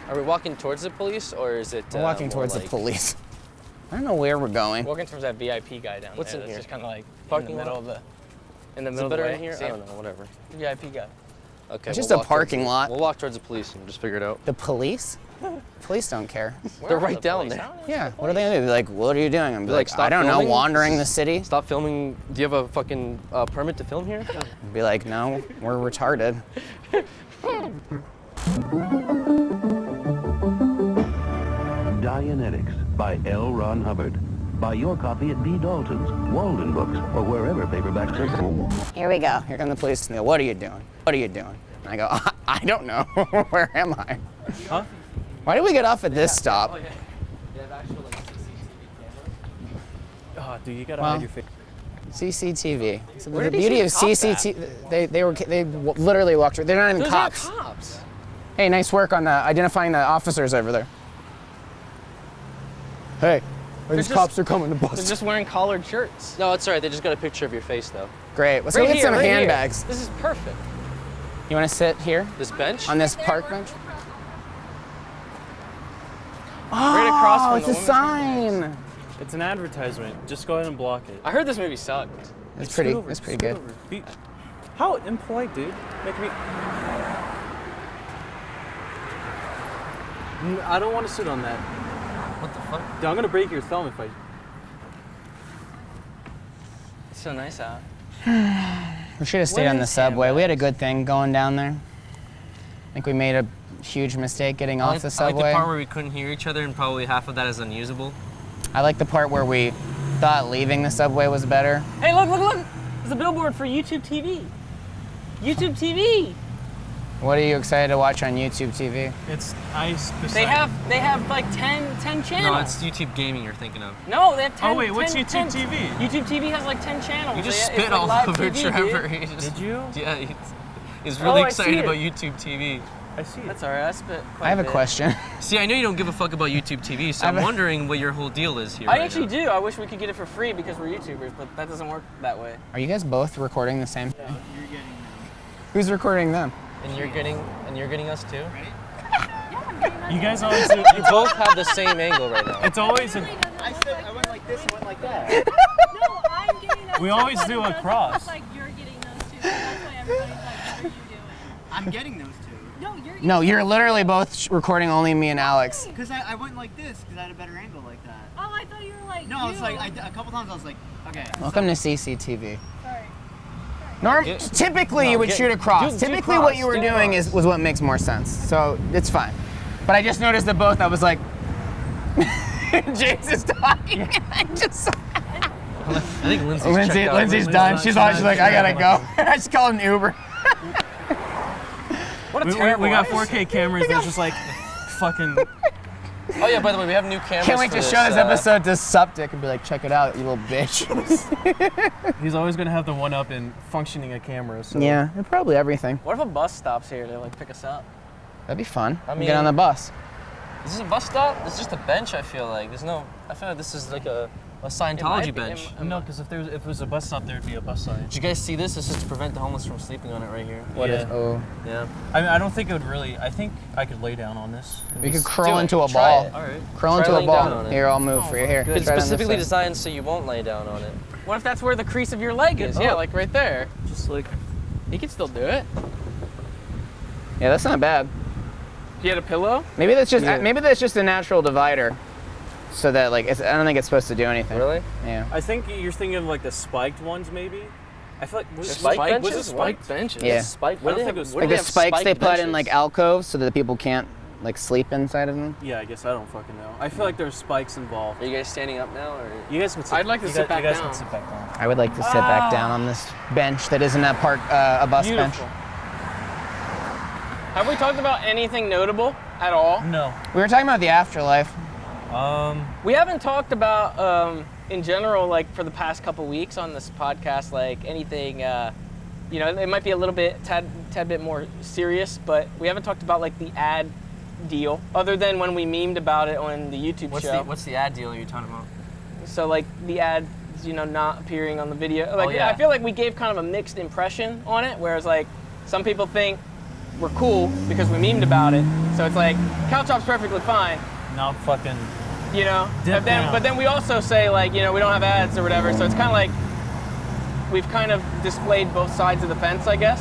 Are we walking towards the police or is it? We're walking more towards like the police. I don't know where we're going. Walking towards that VIP guy down What's there. in That's here? just kind of like Parking in the middle lot? of the. In the Is middle it better of the in way. here? See I him? don't know. Whatever. VIP guy. Okay. It's just we'll a walk towards parking lot. We'll walk towards the police and just figure it out. The police? Police don't care. Where They're are right the down police? there. I don't know. Yeah. What are they gonna do? Be like, what are you doing? I'm Be like, stop I don't know. filming. Wandering the city. Stop filming. Do you have a fucking permit to film here? Be like, no, we're retarded. Dianetics by L. Ron Hubbard. Buy your copy at B. Dalton's, Walden Books, or wherever paperbacks are sold. Here we go. Here come the police. And they go, what are you doing? What are you doing? And I go, I don't know. Where am I? Huh? Why did we get off at this stop? They have actual like CCTV Oh, dude, you gotta Well, hide your face. CCTV. So Where the did he beauty see of the cops CCTV, they literally walked through. They're not even Those cops. aren't cops. Hey, nice work on identifying the officers over there. Hey, these just- cops are coming to They're bust. just wearing collared shirts. No, it's alright. They just got a picture of your face though. Great. Let's go Right get here, some right here. handbags. This is perfect. You want to sit here This bench? on this park bench? Right across Oh, from it's the a women's sign. It's an advertisement. Just go ahead and block it. I heard this movie sucked. It's Scoot pretty. over, It's pretty scoot good. over. How impolite, dude. Make me. I don't want to sit on that. What the fuck? Dude, I'm gonna break your thumb if I. It's so nice out. We should have stayed Where on the is subway. We had a handbags? good thing going down there. I think we made a huge mistake getting off the I like the subway. part where we couldn't hear each other and probably half of that is unusable. I like the part where we thought leaving the subway was better. Hey, look, look, look! There's a billboard for YouTube TV. YouTube TV. What are you excited to watch on YouTube TV? It's ice beside. They have like 10 channels. No, it's YouTube Gaming you're thinking of. No, they have 10. Oh wait, what's 10 YouTube TV? YouTube TV has like 10 channels. You just It's spit like all live over TV, Trevor. dude. He just- Did you? Yeah, he's really I excited see it. about YouTube TV. I see it. That's alright. I spit. Quite I have a bit. question. See, I know you don't give a fuck about YouTube TV, so I I'm have a- wondering what your whole deal is here. I right actually now. do. I wish we could get it for free because we're YouTubers, but that doesn't work that way. Are you guys both recording the same thing? You're getting them. Who's recording them? And you're getting us too. You guys always do. You both have the same angle right now. It's always a. I said I went like this and went like that. No, I'm getting those. We always do a cross. It's like you're getting those too. That's why everybody's like, what are you doing? I'm getting those two. No, you're getting No, you're literally both recording only me and Alex. Because I went like this because I had a better angle like that. Oh, I thought you were like. No, you. I was like, a couple times I was like, okay. Welcome to CCTV. Sorry. Typically, you would shoot across. do Typically, cross, what you were do doing cross. was what makes more sense. So it's fine. But I just noticed that both. I was like, James is talking. I just. I think Lindsay's checked out. Lindsay's done. She's like, I gotta go. I just called an Uber. What a We terrible got ice. 4K cameras that's just like fucking. Oh yeah, by the way, we have new cameras. Can't wait for to show this uh, episode to Suptic and be like, check it out, you little bitch. He's always gonna have the one up in functioning a camera. So. Yeah, probably everything. What if a bus stops here to like pick us up? That'd be fun. I Get mean- on the bus. Is this a bus stop? It's just a bench. I feel like I feel like this is like a Scientology bench. No, because if it was a bus stop, there'd be a bus sign. Did you guys see this? This is to prevent the homeless from sleeping on it right here. What is? Yeah. Oh. Yeah. I mean, I don't think it would really. I think I could lay down on this. We could Do crawl it. into a Try ball. it. All right. Crawl Try into a laying down ball. on it. Here, I'll move for you. Here. It's try it on this specifically side. designed so you won't lay down on it. What if that's where the crease of your leg is? Get Yeah, up. like right there. Just like. You can still do it. Yeah, that's not bad. You had a pillow? Maybe that's just Yeah. a natural divider, so that like I don't think it's supposed to do anything. Really? Yeah. I think you're thinking of like the spiked ones, maybe. I feel like was Spike benches? Was it spiked? benches. Yeah. Spike. I don't think it was Like the spikes they put in like alcoves so that people can't like sleep inside of them? Yeah, I guess I don't fucking know. I feel like there's spikes involved. Are you guys standing up now, or You guys can sit. I'd like to sit back You guys down. can sit back down. I would like to sit back down on this bench that isn't a bus Beautiful. bench. Have we talked about anything notable at all? No. We were talking about the afterlife. We haven't talked about, in general, like for the past couple weeks on this podcast, like anything, you know, it might be a little bit, tad bit more serious, but we haven't talked about like the ad deal, other than when we memed about it on the YouTube show. What's the ad deal you're talking about? So like the ads, you know, not appearing on the video. Like yeah. I feel like we gave kind of a mixed impression on it, whereas like some people think we're cool because we memed about it. So it's like Couch Hop's perfectly fine. Not fucking. You know, Dip down. but then we also say like, you know, we don't have ads or whatever. So it's kind of like we've kind of displayed both sides of the fence, I guess.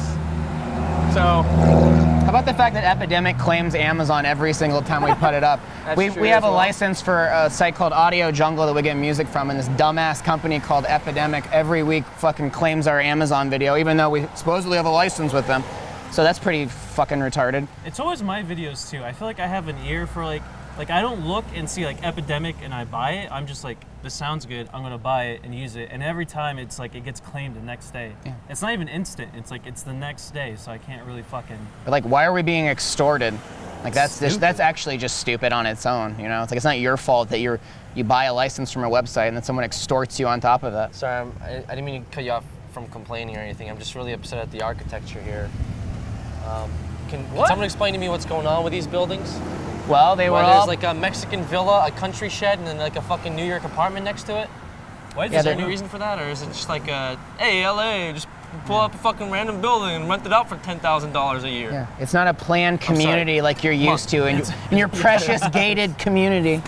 So How about the fact that Epidemic claims Amazon every single time we put it up? we true have as a well. license for a site called Audio Jungle that we get music from, and this dumbass company called Epidemic every week fucking claims our Amazon video, even though we supposedly have a license with them. So that's pretty fucking retarded. It's always my videos too. I feel like I have an ear for like I don't look and see like Epidemic and I buy it. I'm just like, this sounds good. I'm gonna buy it and use it. And every time it's like it gets claimed the next day. Yeah. It's not even instant. It's like it's the next day. So I can't really fucking. But like, why are we being extorted? Like that's actually just stupid on its own. You know, it's like it's not your fault that you buy a license from a website and then someone extorts you on top of that. Sorry, I didn't mean to cut you off from complaining or anything. I'm just really upset at the architecture here. Can someone explain to me what's going on with these buildings? Well, they were There's all like a Mexican villa, a country shed, and then like a fucking New York apartment next to it. Why Is there any reason for that, or is it just like hey, LA, just pull up a fucking random building and rent it out for $10,000 a year? Yeah, it's not a planned community like you're used to in your precious gated community.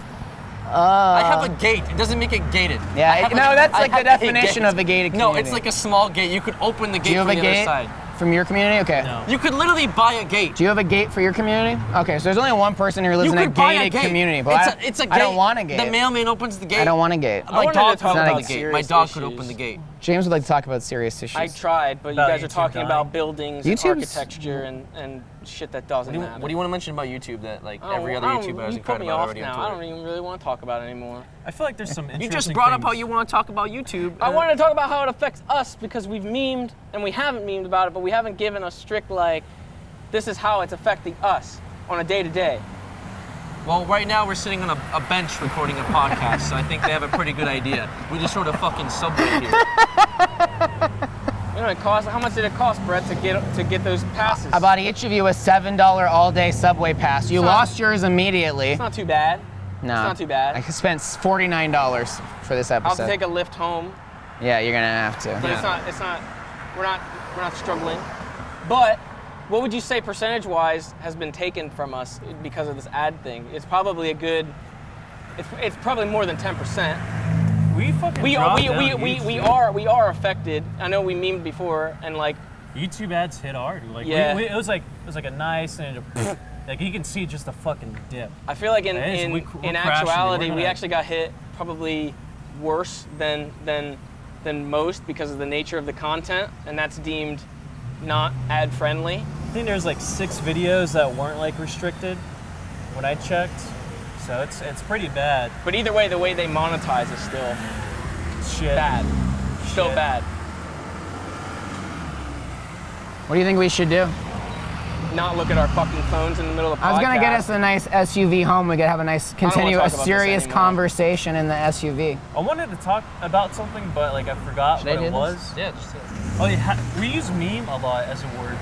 I have a gate. It doesn't make it gated. Yeah, that's like the definition of a gated community. No, it's like a small gate. You could open the gate Do you have from a the other gate side. from your community? Okay. No. You could literally buy a gate. Do you have a gate for your community? Okay, so there's only one person who lives in a gated community, but it's a gate. I don't want a gate. The mailman opens the gate. I don't want a gate. My dog could open the serious gate. My dog could issues. open the gate. James would like to talk about serious issues. I tried, but you About guys are YouTube talking dying. about buildings and YouTube's- architecture and shit that doesn't matter. What do you want to mention about YouTube that like every other I don't- YouTuber has you put inquired me about off already on now. Twitter? I don't even really want to talk about it anymore. I feel like there's some interesting You just brought up how things. you want to talk about YouTube. I wanted to talk about how it affects us because we've memed and we haven't memed about it, but we haven't given a strict like, this is how it's affecting us on a day-to-day. Well, right now we're sitting on a bench recording a podcast, so I think they have a pretty good idea. We just sort of fucking subway here. You know, how much did it cost, Brett, to get those passes? I bought each of you a $7 all-day subway pass. You lost yours immediately. It's not too bad. No. It's not too bad. I spent $49 for this I'll episode. have to take a lift home, Yeah, you're gonna have to. but it's not. We're not struggling. But what would you say percentage-wise has been taken from us because of this ad thing? It's probably a good. It's probably more than 10%. We fucking We dropped down YouTube. are affected. I know we memed before and like. YouTube ads hit hard. Like Yeah. it was like a nice and like you can see just a fucking dip. I feel like in We're crashing. actuality We're we gonna- actually got hit probably worse than most because of the nature of the content, and that's deemed not ad friendly. I think there's like 6 videos that weren't like restricted when I checked. So it's pretty bad. But either way, the way they monetize is still Shit. bad. Still Shit. bad. What do you think we should do? Not look at our fucking phones in the middle of the podcast. I was gonna get us a nice SUV home. We could have a nice, continue talk a about this serious anymore. conversation in the SUV. I wanted to talk about something, but like I forgot what it was. Yeah, just Oh yeah, we use meme a lot as a word.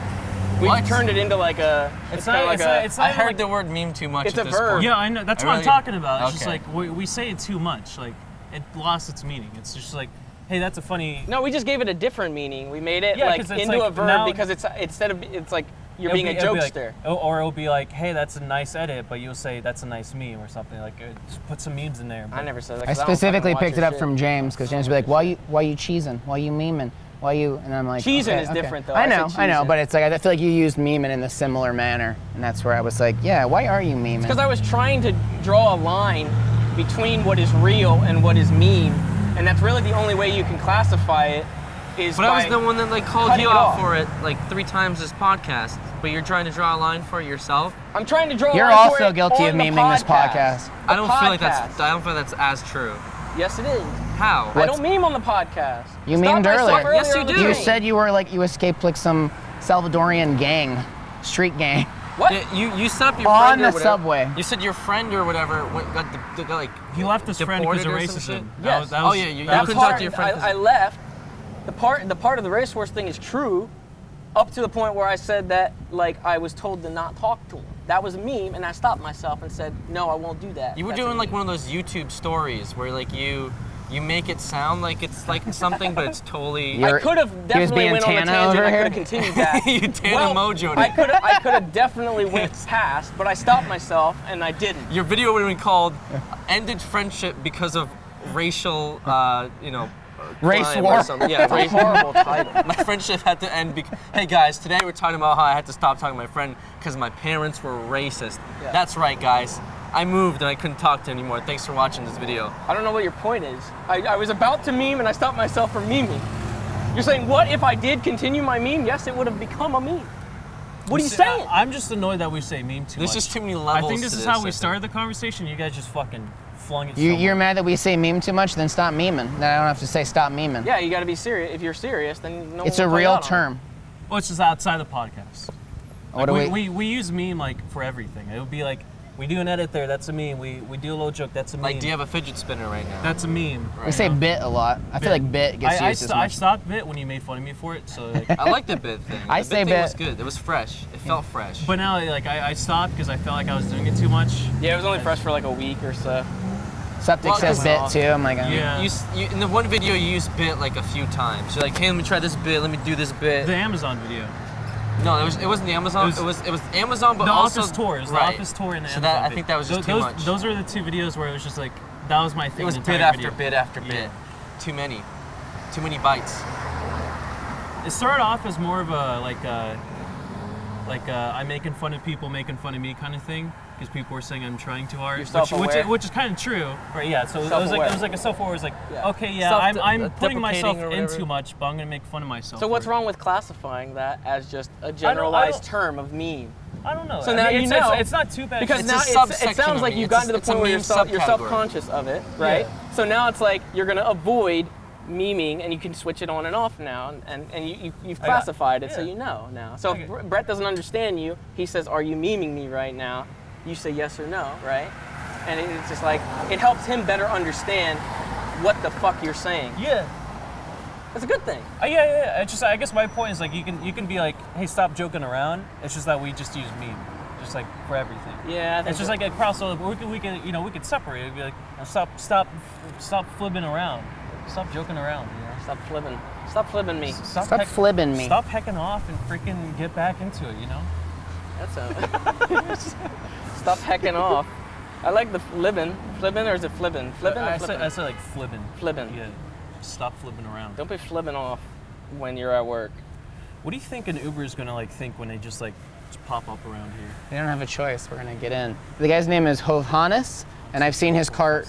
We've turned it into like a. It's kinda not. like a. It's not I even heard like, the word meme too much. It's at a this verb. point. Yeah, I know. That's I what I'm really- talking about. It's just Okay. like we say it too much. Like it lost its meaning. It's just like, hey, that's a funny. No, we just gave it a different meaning. We made it Yeah, like 'cause it's into like a verb now- because it's instead of it's like you're It'll being a it'll like- jokester. or it'll be like, hey, that's a nice edit, but you'll say that's a nice meme or something. Like just put some memes in there. I never said that. I 'cause don't specifically fucking watch picked it your up shit. from James because James would be like, why you cheesing? Why you memeing? Why you? And I'm like, Cheesing okay, is okay. different, though. I I know, say cheesing. but it's like I feel like you used memeing in a similar manner, and that's where I was like, yeah, why are you memeing? Because I was trying to draw a line between what is real and what is meme, and that's really the only way you can classify it is But I was by the one that like called cutting you it out off. for it like 3 times this podcast. But you're trying to draw a line for it yourself. I'm trying to draw. You're a line for also it guilty on of the memeing this podcast. The I don't feel like podcast. I don't feel that's as true. Yes, it is. How? I don't meme on the podcast. You Stop memed myself earlier. Yes, you on the do. You train. said you were like you escaped like some Salvadorian gang, street gang. What? Yeah, you set up your On friend or the whatever. subway. You said your friend or whatever got like He left his friend because deported of or some racism. shit? That was- that Oh was- yeah, you that couldn't was- talk to your friend. 'cause- I left. The part of the racehorse thing is true, up to the point where I said that like I was told to not talk to him. That was a meme, and I stopped myself and said, no, I won't do that. You were That's a doing like meme. one of those YouTube stories where like you make it sound like it's like something, but it's totally. I could have he was definitely being went on the Tana tangent. over I could here? have continued that. You Tana mojoed I it. could have definitely went past, but I stopped myself and I didn't. Your video would have been called "Ended Friendship Because of Racial," Race crime war. or something. Yeah, race Horrible title. My friendship had to end because, hey guys, today we're talking about how I had to stop talking to my friend because my parents were racist. Yeah. That's right, guys. I moved and I couldn't talk to him anymore. Thanks for watching this video. I don't know what your point is. I was about to meme and I stopped myself from memeing. You're saying, what if I did continue my meme? Yes, it would have become a meme. What are you saying? I'm just annoyed that we say meme too There's much. just too many levels. I think this to is how we I started the conversation. You guys just fucking flung it. You're mad that we say meme too much? Then stop memeing. Then I don't have to say stop memeing. Yeah, you got to be serious. If you're serious, then no It's one a will call you real out on it. term. Well, it's just outside the podcast. What Like, do we use meme like for everything. It would be like we do an edit there, that's a meme. We do a little joke, that's a meme. Like, do you have a fidget spinner right now? That's a meme. We say bit a lot. I feel like bit gets used as I much. stopped bit when you made fun of me for it. So like, I like the bit thing. I The say bit thing was bit. good. It was fresh. It felt fresh. but now like I stopped because I felt like I was doing it too much. Yeah, it was only fresh for like a week or so. Septic Well, says that's- bit too. I'm like, Yeah. You in the one video you used bit like a few times. You're like, hey, let me try this bit. Let me do this bit. The Amazon video. No, it wasn't the Amazon. It was Amazon, but the also office tour. It was right. the office tour and the So Amazon that I video. think that was just too those, much. Those were the two videos where it was just like that was my thing. It was the bit entire after video. bit after bit. Yeah. Too many bites. It started off as more of a I'm making fun of people making fun of me kind of thing because people were saying I'm trying too hard, You're self-aware. which is kind of true, right? Yeah. So it was like a self-aware. It was like, Yeah. okay, yeah, I'm putting Self-deprecating myself or in whatever. too much, but I'm gonna make fun of myself. So what's for it. wrong with classifying that as just a I generalized don't- term of meme? I don't know. So I now mean, you know. it's not too bad. Because It's now a it subsection sounds of like meme. you've gotten to the It's a point where meme you're subcategory. self-conscious of it, right? Yeah. So now it's like you're gonna avoid memeing and you can switch it on and off now, and you've classified it so yeah. you know now. So Okay. if Brett doesn't understand you, he says, "Are you memeing me right now?" You say yes or no, right? And it's just like it helps him better understand what the fuck you're saying. Yeah. That's a good thing. Yeah. It's just I guess my point is like you can be like, hey, stop joking around. It's just that we just use meme, just like for everything. Yeah, I think It's just like a crossover. We can we could separate. It'd be like stop flipping around. Stop joking around. You know. Stop flipping me. Stop flibbing me. Stop hecking off and freaking get back into it. You know. That's a stop hecking off. I like the flibbing or is it flibbing? Flibbing or I flipping? said like flibbing. Flibbing. Yeah. Stop flipping around. Don't be flibbing off when you're at work. What do you think an Uber is gonna like think when they just pop up around here? They don't have a choice. We're gonna get in. The guy's name is Hovhannes, and I've seen his cart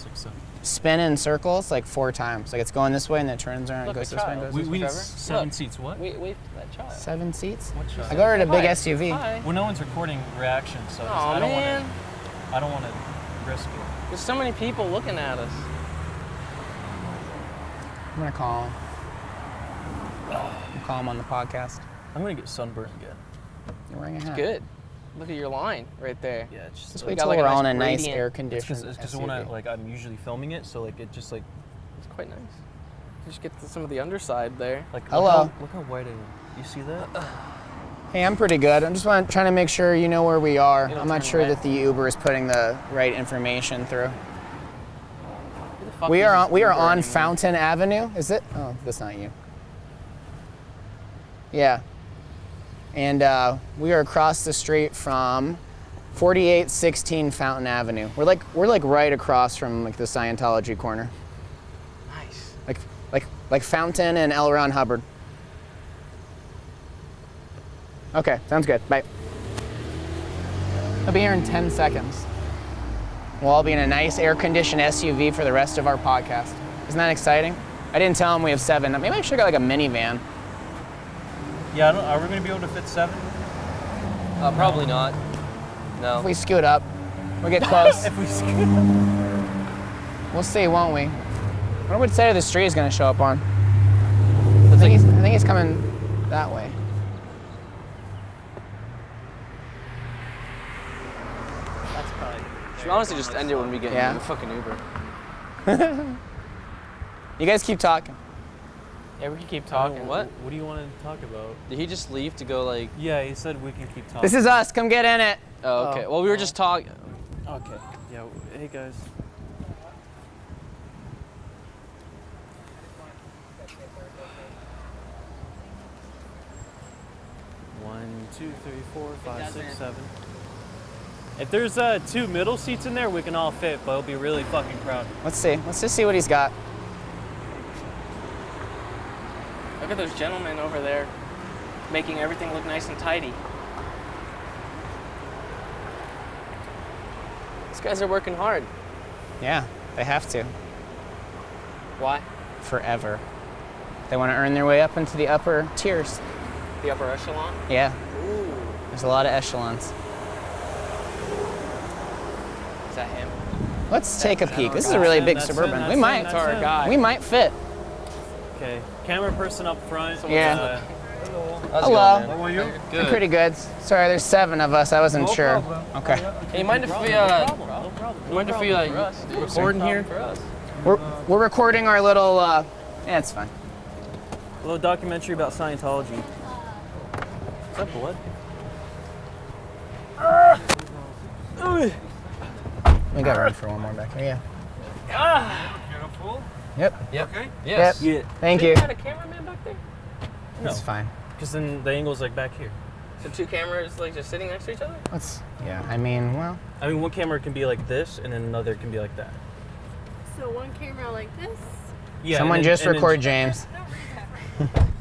spin in circles like 4 times. Like it's going this way and then it turns around and Look, goes a this way child. and goes We this way. need Trevor? 7 Look. seats. What? Wave to that child. 7 seats? What child? I go to a big Hi. SUV. Hi. Well, no one's recording reaction, so Aw, I don't man. want to risk it. There's so many people looking at us. I'm gonna call him. I'll call him on the podcast. I'm gonna get sunburned again. You're wearing a hat. Good. Look at your line right there. Yeah, it's just Just You wait got till like a we're nice all in a nice gradient. air-conditioned because SUV. when I'm usually filming it, so like it just like It's quite nice. Just get to some of the underside there. like Hello. Look how white I am. You see that? Hey, I'm pretty good. I'm just trying to make sure you know where we are. You don't I'm not turn sure red. that the Uber is putting the right information through. Who the fuck We are uses on Uber on anymore? Fountain Avenue. Is it? Oh, that's not you. Yeah. And we are across the street from 4816 Fountain Avenue. We're like right across from like the Scientology corner. Nice. Like Fountain and L. Ron Hubbard. Okay, sounds good. Bye. I'll be here in 10 seconds. We'll all be in a nice air-conditioned SUV for the rest of our podcast. Isn't that exciting? I didn't tell him we have 7. Maybe I should have got like a minivan. Yeah, are we going to be able to fit 7? Probably not. No. If we scoot up, we'll get close. If we scoot up. We'll see, won't we? I wonder what side of the street he's gonna show up on. I think he's coming that way. That's probably. Should we honestly just end it when we get Yeah. into the fucking Uber? You guys keep talking. Yeah, we can keep talking. What? What do you want to talk about? Did he just leave to go like? Yeah, he said we can keep talking. This is us. Come get in it. Oh, okay. Well, we were just talking. Okay. Yeah. Hey guys. One, 2, 3, 4, 5, 6, 7. If there's 2 middle seats in there, we can all fit, but it'll be really fucking crowded. Let's see. Let's just see what he's got. Look at those gentlemen over there, making everything look nice and tidy. These guys are working hard. Yeah, they have to. Why? Forever. They want to earn their way up into the upper tiers. The upper echelon? Yeah. Ooh. There's a lot of echelons. Is that him? Let's take a peek. This is a really big That's Suburban. him, We might. that's our guy. We might fit. Okay. Camera person up front. Yeah. How's Hello. it going, man? How are you? Good. Pretty good. Sorry, there's 7 of us. I wasn't sure. Okay. Hey, mind if we No problem. mind if we recording here? We're recording our little. Yeah, it's fine. A little documentary about Scientology. Is that blood? We got room for one more back here. Yeah. Yep. Yep. Okay. Yes. Yep. Thank you. Got a cameraman back there? No. It's fine. Because then the angle's like back here. So 2 cameras like just sitting next to each other? Yeah. I mean, well. I mean, one camera can be like this, and then another can be like that. So one camera like this. Yeah. Someone and then- just and then- record James.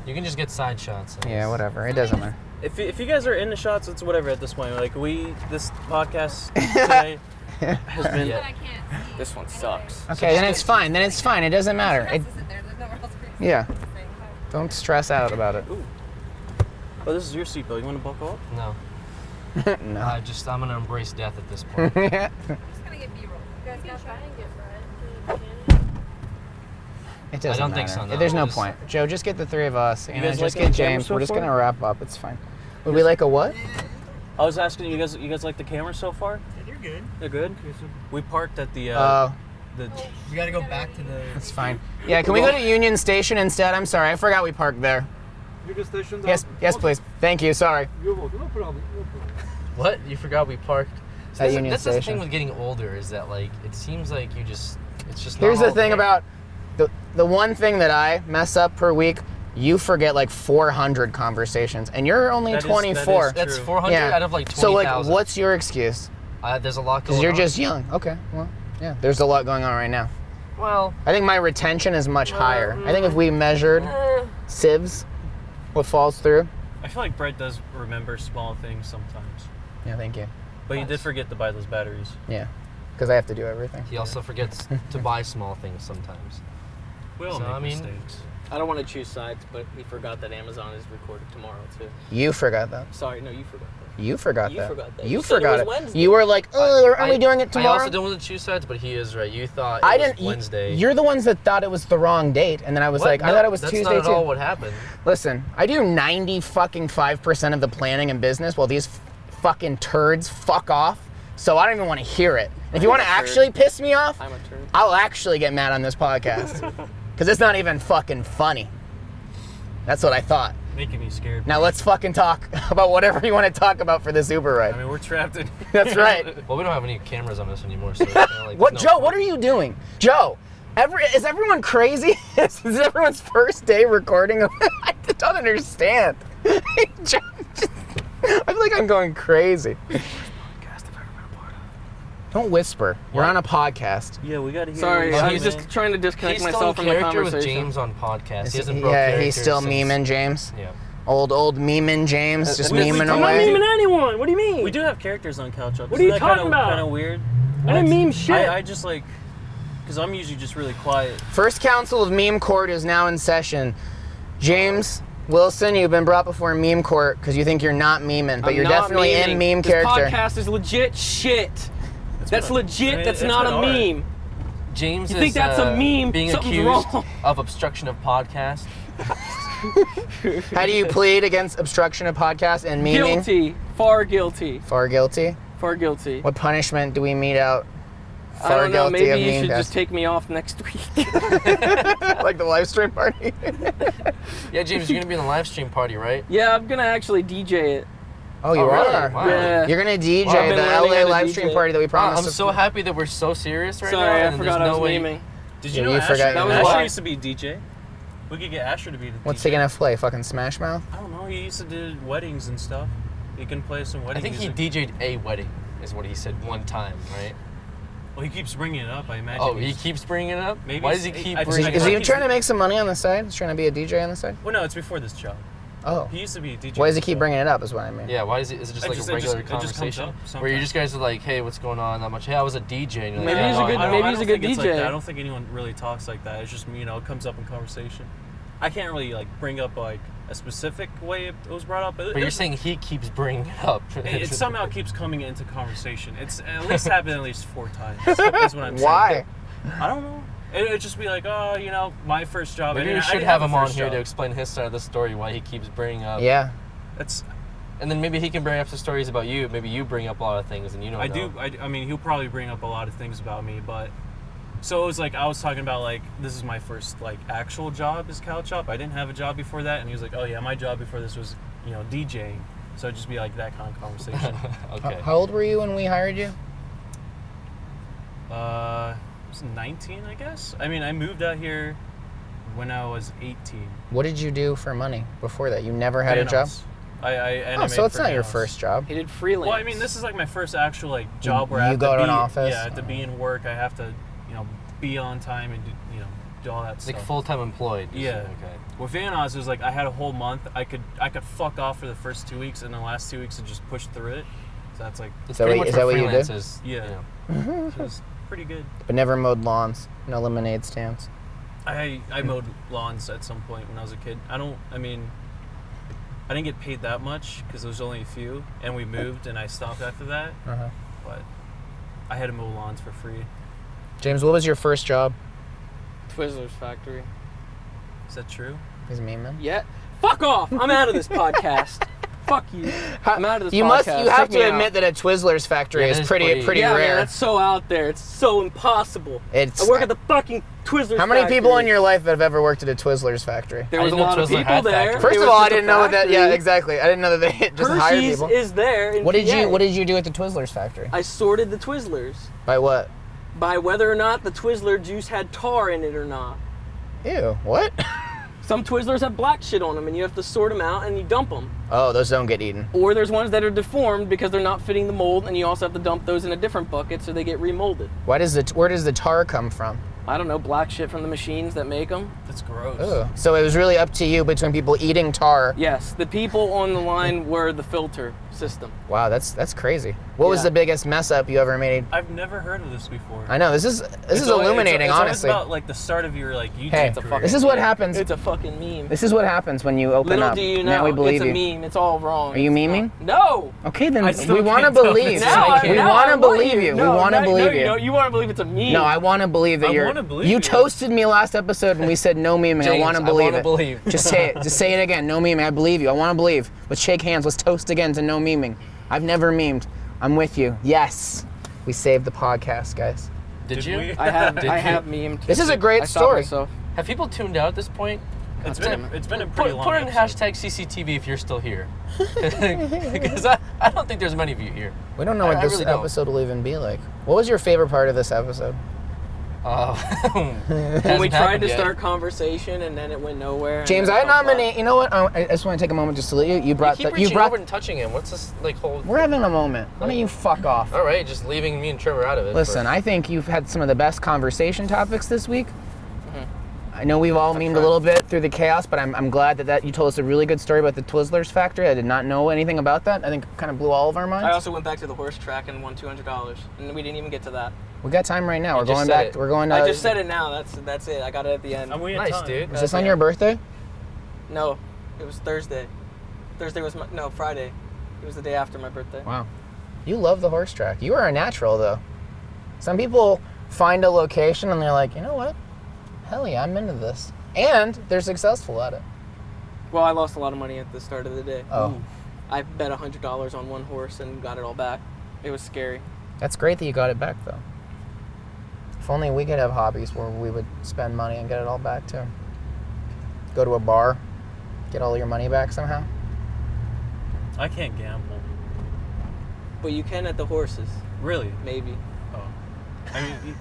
You can just get side shots. I Yeah, guess. whatever. It doesn't matter. If you guys are in the shots, it's whatever at this point. Like this podcast today has been. But I can't see. This one sucks. Okay, then it's fine. Then it's fine. It doesn't matter. It, there. There's nowhere else for you to Yeah. sit at the same time. Don't stress out about it. Oh, this is your seatbelt. You want to buckle up? No. No. I'm gonna embrace death at this point. Yeah. I'm just gonna get B-roll. You guys got try and get bread. It doesn't I don't matter. think so, no. There's no Just- point. Joe, just get the 3 of us. And guys just like the get camera James. so We're just far? gonna wrap up. It's fine. Would we like a what? I was asking you guys like the camera so far? They're good. They're good. We parked at the. Oh, We gotta go back to the. it's fine. Yeah, can we go to Union Station instead? I'm sorry. I forgot we parked there. Union Station? Yes, please. Thank you. Sorry. You're welcome. No problem. What? You forgot we parked? So At Union that's the Station. thing with getting older is that like it seems like it's just. Here's not the all thing there. about the one thing that I mess up per week. You forget like 400 conversations, and you're only That is 24. true. That's 400 Yeah. out of like 20,000. So like, what's your excuse? There's a lot going Because on. you're just young. Okay. Well, yeah. There's a lot going on right now. Well, I think my retention is much higher. I think if we measured sieves, what falls through. I feel like Brett does remember small things sometimes. Yeah. Thank you. But you did forget to buy those batteries. Yeah. Because I have to do everything. he also forgets to buy small things sometimes. We all So, make I mean- mistakes. I don't want to choose sides, but we forgot that Amazon is recorded tomorrow too. You forgot that. Sorry, no, you forgot that. You forgot You that. forgot that. You You said it forgot was it. Wednesday. You were like, oh, are we doing it tomorrow? I also don't want to choose sides, but he is right. You thought it I was didn't. Wednesday. You're the ones that thought it was the wrong date, and then I was What? like, I No, thought it was that's Tuesday not too. at all what happened. Listen, I do 95% of the planning in business, while these fucking turds fuck off. So I don't even want to hear it. If you want to actually piss me off, I'm a turd. I'll actually get mad on this podcast because it's not even fucking funny. That's what I thought. Making me scared. Now let's fucking talk about whatever you want to talk about for this Uber ride. I mean, we're trapped in. That's right. Well, we don't have any cameras on this anymore, so it's kinda like What, there's no Joe? point. What are you doing, Joe? Is everyone crazy? Is everyone's first day recording? I don't understand. Joe, I feel like I'm going crazy. Don't whisper. We're on a podcast. Yeah, we gotta hear. Sorry, what he's you're just saying, trying to disconnect He's still myself in from the character with conversation. James on podcast. He hasn't broke Yeah, character he's still since- memeing James. Yeah. Old memeing James, just we- memeing I'm I'm not away. memeing anyone. What do you mean? We do have characters on Couch Up. What are you Isn't that talking about? Kind of weird. I didn't meme shit. I just like. because I'm usually just really quiet. First council of meme court is now in session. James Wilson, you've been brought before meme court because you think you're not memeing, but I'm you're not definitely memeing. in meme this character. podcast is legit shit. That's legit. That's it's not been a alright. meme. James You think is that's a meme? being Something's accused wrong. of obstruction of podcast. How do you plead against obstruction of podcast and memeing? Guilty. Far guilty. Far guilty. Far guilty. What punishment do we mete out? I Far don't know. guilty Maybe of you should memecast. just take me off next week. Like the live stream party. Yeah, James, you're gonna be in the live stream party, right? Yeah, I'm gonna actually DJ it. Oh, you Oh, really? are? Wow. Yeah. You're gonna DJ Wow, I've been the learning LA how to live DJ. stream party that we Wow, promised. I'm so happy that we're so serious right Sorry, now. I and forgot there's I no was way. memeing. Did Yeah, you know you forgot Asher, your name. Asher used to be a DJ? We could get Asher to be the What's DJ. he gonna play? Fucking Smash Mouth? I don't know. He used to do weddings and stuff. He can play some I wedding think he music. DJ'd a wedding, is what he said one time, right? Well, he keeps bringing it up. I imagine. Oh, he keeps bringing it up? Maybe Why does he he's- keep I- bringing Is it he up? trying to make some money on the side? He's trying to be a DJ on the side? Well, no, it's before this job. Oh. He used to be a DJ. Why does he keep so- bringing it up is what I mean. Yeah, why is it? Is it just It like just- a it just- regular it just comes conversation? up Where you sometimes. just guys are like, hey, what's going on? That much? Hey, I was a DJ. And you're like, Maybe yeah, he's a no, good- I know. maybe I he's a don't good think it's like DJ. that. I don't think anyone really talks like that. It's just, you know, it comes up in conversation. I can't really like bring up like a specific way it was brought up. But you're saying he keeps bringing it up. it somehow keeps coming into conversation. It's at least happened at least 4 times. Is what I'm saying. Why? I don't know. It'd just be like, oh, you know, my first job. Maybe I we didn't- I should didn't have a him on first here job. to explain his side of the story, why he keeps bringing up. Yeah. That's. And then maybe he can bring up some stories about you. Maybe you bring up a lot of things and you don't know. I mean, he'll probably bring up a lot of things about me, but. So it was like, I was talking about like, this is my first like actual job as couch up. I didn't have a job before that. And he was like, oh yeah, my job before this was, you know, DJing. So it'd just be like that kind of conversation. Okay. How old were you when we hired you? I was 19, I guess. I mean, I moved out here when I was 18. What did you do for money before that? You never had a job? I Oh, animated so it's for not your Thanos. first job. He did freelance. Well, I mean, this is like my first actual like job where You I have go to to be, an office? Yeah, I have to be in work. I have to, you know, be on time and do, you know, do all that Like stuff. full-time employed. Yeah. Okay. With Vanos, it was like I had a whole month. I could fuck off for the first 2 weeks, and the last 2 weeks I just pushed through it. So that's like Is that what you did? yeah. So it was pretty good. But never mowed lawns. No lemonade stands. I mowed lawns at some point when I was a kid. I didn't get paid that much because there was only a few, and we moved, and I stopped after that. Uh-huh. But I had to mow lawns for free. James, what was your first job? Twizzlers factory. Is that true? He's memeing. Yeah. Fuck off! I'm out of this podcast. Fuck you. I'm out of this You podcast. You have Take me to out. admit that a Twizzlers factory Yeah, is that is pretty yeah, rare. man, that's so out there. It's so impossible. I work at the fucking Twizzlers How many factory. people in your life that have ever worked at a Twizzlers factory? There was a lot of people there. First It of was all, I just a didn't know that. Yeah, factory. exactly. I didn't know that they just hired Hershey's people. is there in What did PA. you do at the Twizzlers factory? I sorted the Twizzlers. By what? By whether or not the Twizzler juice had tar in it or not. Ew. What? Some Twizzlers have black shit on them, and you have to sort them out and you dump them. Oh, those don't get eaten. Or there's ones that are deformed because they're not fitting the mold, and you also have to dump those in a different bucket so they get remolded. Where does the tar come from? I don't know, black shit from the machines that make them. That's gross. Ugh. So it was really up to you between people eating tar. Yes, the people on the line were the filter system. Wow, that's crazy. What was Yeah. the biggest mess up you ever made? I've never heard of this before. I know this is illuminating, it's honestly. It's about like the start of your like YouTube Hey, career. this is what happens. It's a fucking meme. This is what happens when you open Little up. do you Now know, we believe it's you. a meme. It's all wrong. Are you memeing? No. Okay, then I still we want to can't tell if believe. it's fake. We No, want I to believe you. No, we want to no, believe no, you. No, you want to believe it's a meme. No, I want to believe that I you're. wanna believe you you. toasted me last episode when we said no memeing. I James, want to I believe wanna it. believe. Just say it. Just say it again. No memeing. I believe you. I want to believe. Let's shake hands. Let's toast again to no memeing. I've never memed. I'm with you. Yes. We saved the podcast, guys. Did you? we? I have. Did I you? have memed. This is a great I stopped story. myself. Have people tuned out at this point? It's been a pretty long Put in episode. hashtag CCTV if you're still here. Because I don't think there's many of you here. We don't know what I this really don't. episode will even be like. What was your favorite part of this episode? When we tried to start conversation and then it went nowhere. and James, then I it fell flat. nominate. You know what? I just want to take a moment just to let you. You brought. keep You reaching brought. over and touching him. What's this like whole? We're having a moment. Why don't you fuck off? All right, just leaving me and Trevor out of it. Listen, I think you've had some of the best conversation topics this week. I know we've all memed a little bit through the chaos, but I'm glad that you told us a really good story about the Twizzlers factory. I did not know anything about that. I think it kind of blew all of our minds. I also went back to the horse track and won $200, and we didn't even get to that. We got time right now. You We're just going said back. it. We're going to. I just said it now. That's it. I got it at the end. And we had Nice, time. dude. Was this on your birthday? No, it was Thursday. Thursday was Friday. It was the day after my birthday. Wow. You love the horse track. You are a natural, though. Some people find a location and they're like, you know what? Hell yeah, I'm into this. And they're successful at it. Well, I lost a lot of money at the start of the day. Oh. I bet $100 on one horse and got it all back. It was scary. That's great that you got it back, though. If only we could have hobbies where we would spend money and get it all back, too. Go to a bar, get all your money back somehow. I can't gamble. But you can at the horses. Really? Maybe. Oh. I mean,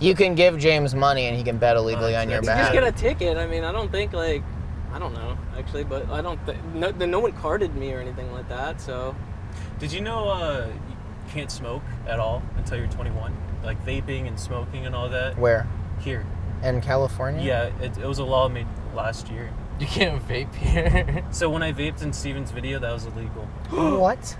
You can give James money and he can bet illegally on your You behalf. just get a ticket. I mean, I don't think I don't know actually, but I don't think no one carded me or anything like that. So. did you know you can't smoke at all until you're 21? Like vaping and smoking and all that? Where? Here. In California? Yeah, it was a law made last year. You can't vape here. So when I vaped in Steven's video, that was illegal. What?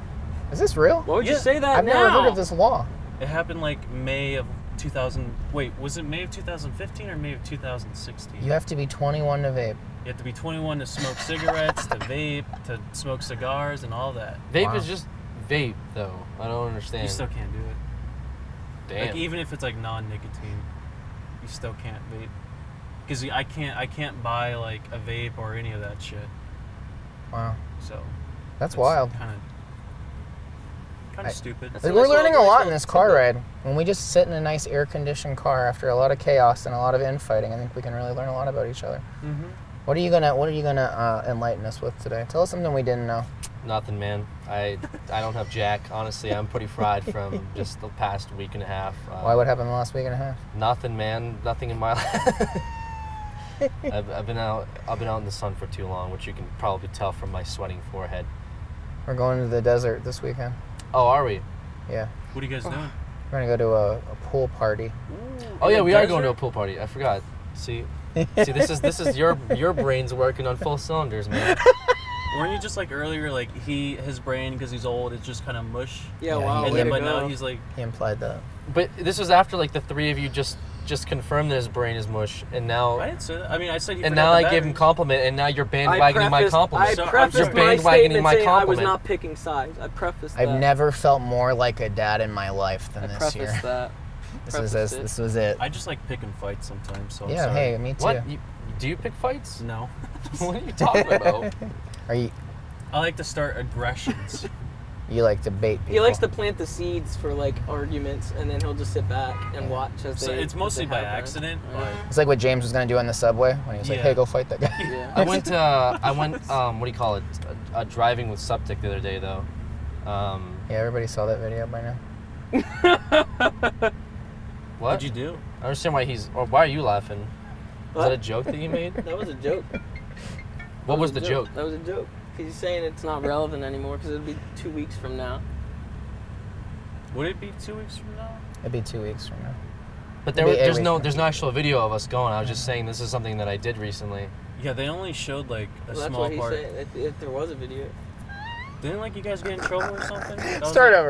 Is this real? Why would you say that I've now? never heard of this law. It happened like May of 2000. Wait, was it May of 2015 or May of 2016? You have to be 21 to vape. You have to be 21 to smoke cigarettes, to vape, to smoke cigars, and all that. Vape is just vape, though. I don't understand. You still can't do it. Damn. Like even if it's like non-nicotine, you still can't vape. Because I can't buy like a vape or any of that shit. Wow. So. That's wild. Kind of stupid. We're learning a lot in this car ride. When we just sit in a nice air-conditioned car after a lot of chaos and a lot of infighting, I think we can really learn a lot about each other. Mm-hmm. What are you gonna enlighten us with today? Tell us something we didn't know. Nothing, man. I don't have jack. Honestly, I'm pretty fried from just the past week and a half. Why? What happened the last week and a half? Nothing, man. Nothing in my life. I've been out in the sun for too long, which you can probably tell from my sweating forehead. We're going to the desert this weekend. Oh, are we? Yeah. What are you guys doing? We're gonna go to a pool party. Oh yeah, we are going to a pool party. I forgot. See, this is your brain's working on full cylinders, man. Weren't you just like earlier, like his brain, because he's old, is just kind of mush? Yeah, wow. And then, but now he's like. He implied that. But this was after like the three of you just confirmed that his brain is mush, and now. I didn't say that. I mean, I said you. And now I gave him compliment, and now you're bandwagoning my compliment. I prefaced You're my bandwagoning statement my saying I was compliment. not picking sides. I prefaced that. I've never felt more like a dad in my life than this year. That. This was it. I just like picking fights sometimes. So I'm Yeah, sorry. hey, me too. What? Do you pick fights? No. What are you talking about? Are you? I like to start aggressions. You like to bait people. He likes to plant the seeds for like arguments, and then he'll just sit back and watch as So they. it's mostly as they by happen. accident. But It's like what James was gonna do on the subway when he was like, Yeah. "Hey, go fight that guy." Yeah. I went what do you call it? Driving with Septic the other day though. Yeah, everybody saw that video by now. What? what'd you do? I don't understand why are you laughing? Was that a joke that you made? That was a joke. What was the joke? That was a joke. He's saying it's not relevant anymore because it'll be 2 weeks from now. Would it be 2 weeks from now? It'd be 2 weeks from now. But It'd be there's 8 no weeks actual video of us going. I was just saying this is something that I did recently. Yeah, they only showed like a Well, that's small what he's part. saying. If there was a video. Didn't like you guys get in trouble or something? That was, Start like-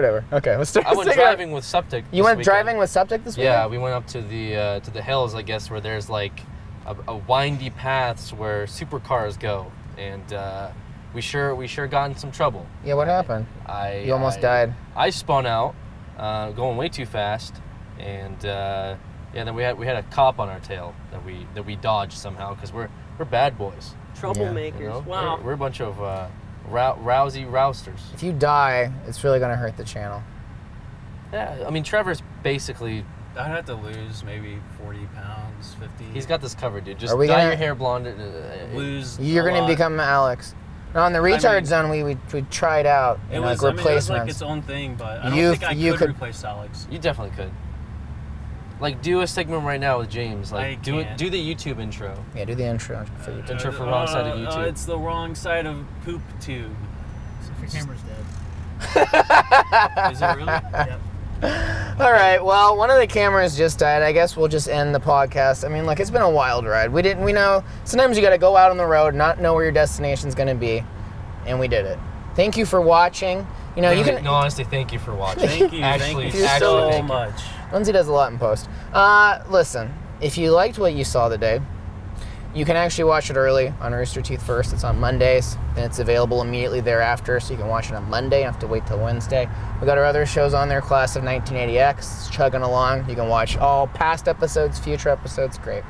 over. Okay, let's start. I went let's take it. driving with Septic. You this went weekend. driving with Septic this weekend? Yeah, we went up to the hills, I guess, where there's like a windy paths where supercars go, and we sure got in some trouble. Yeah, what happened? You almost died. I spun out, going way too fast, and then we had a cop on our tail that we dodged somehow because we're bad boys. Troublemakers. You know? Wow. We're a bunch of rousey rousters. If you die, it's really gonna hurt the channel. Yeah, I mean Trevor's basically. I'd have to lose maybe 40 pounds, 50. He's got this covered, dude. Just Are we dye gonna- your hair blonde. lose. You're a gonna lot. become Alex. Now on the retard mean- zone, we tried out It like was, I mean, it was like replacements. its own thing, but I don't You- think I you could could- replace Alex. You definitely could. Like, do a segment right now with James. Like, I do it. can't. Do the YouTube intro. Yeah, do the intro. Intro for wrong side of YouTube. It's the wrong side of poop tube. Your camera's dead. Is it really? Yep. All right. Well, one of the cameras just died. I guess we'll just end the podcast. I mean, look, it's been a wild ride. We know sometimes you got to go out on the road, not know where your destination's going to be, and we did it. Thank you for watching. You know, you can. No, honestly, thank you for watching. Thank you. Actually, thank you actually, so thank you. much. Lindsay does a lot in post. Listen, if you liked what you saw today, you can actually watch it early on Rooster Teeth first. It's on Mondays, and it's available immediately thereafter, so you can watch it on Monday. You don't have to wait till Wednesday. We got our other shows on there, Class of 1980X, it's chugging along. You can watch all past episodes, future episodes, great.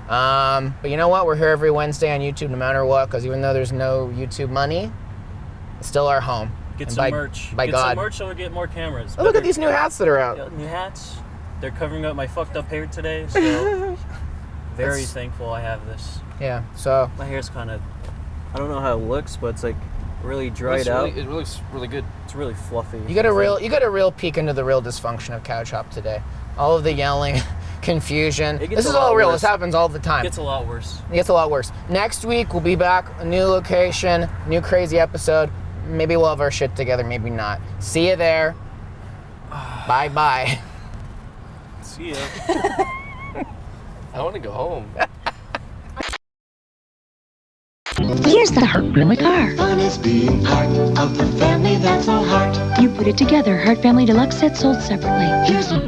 But you know what? We're here every Wednesday on YouTube no matter what, because even though there's no YouTube money, it's still our home. Get And some by, merch. By get God. some merch so we get more cameras. Oh, look at these new hats that are out. Yeah, new hats. They're covering up my fucked up hair today, so very thankful I have this. Yeah, so. My hair's kind of, I don't know how it looks, but it's like really dried out. It looks really good. It's really fluffy. You got a real peek into the real dysfunction of Couch Hop today. All of the yelling, confusion. This is all real. This happens all the time. It gets a lot worse. It gets a lot worse. Next week we'll be back, a new location, new crazy episode. Maybe we'll have our shit together, maybe not. See you there. Bye bye. See ya. I want to go home. Here's the Heart Family car. Fun is being part of the family that's our heart. You put it together. Heart Family Deluxe set sold separately. Here's a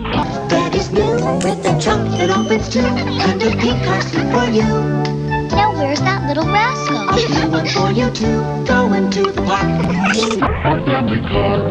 that is new with a trunk that opens too, and a pink car seat for you. Now where's that little rascal? A new one for you too. Going to the park. Heart Family car.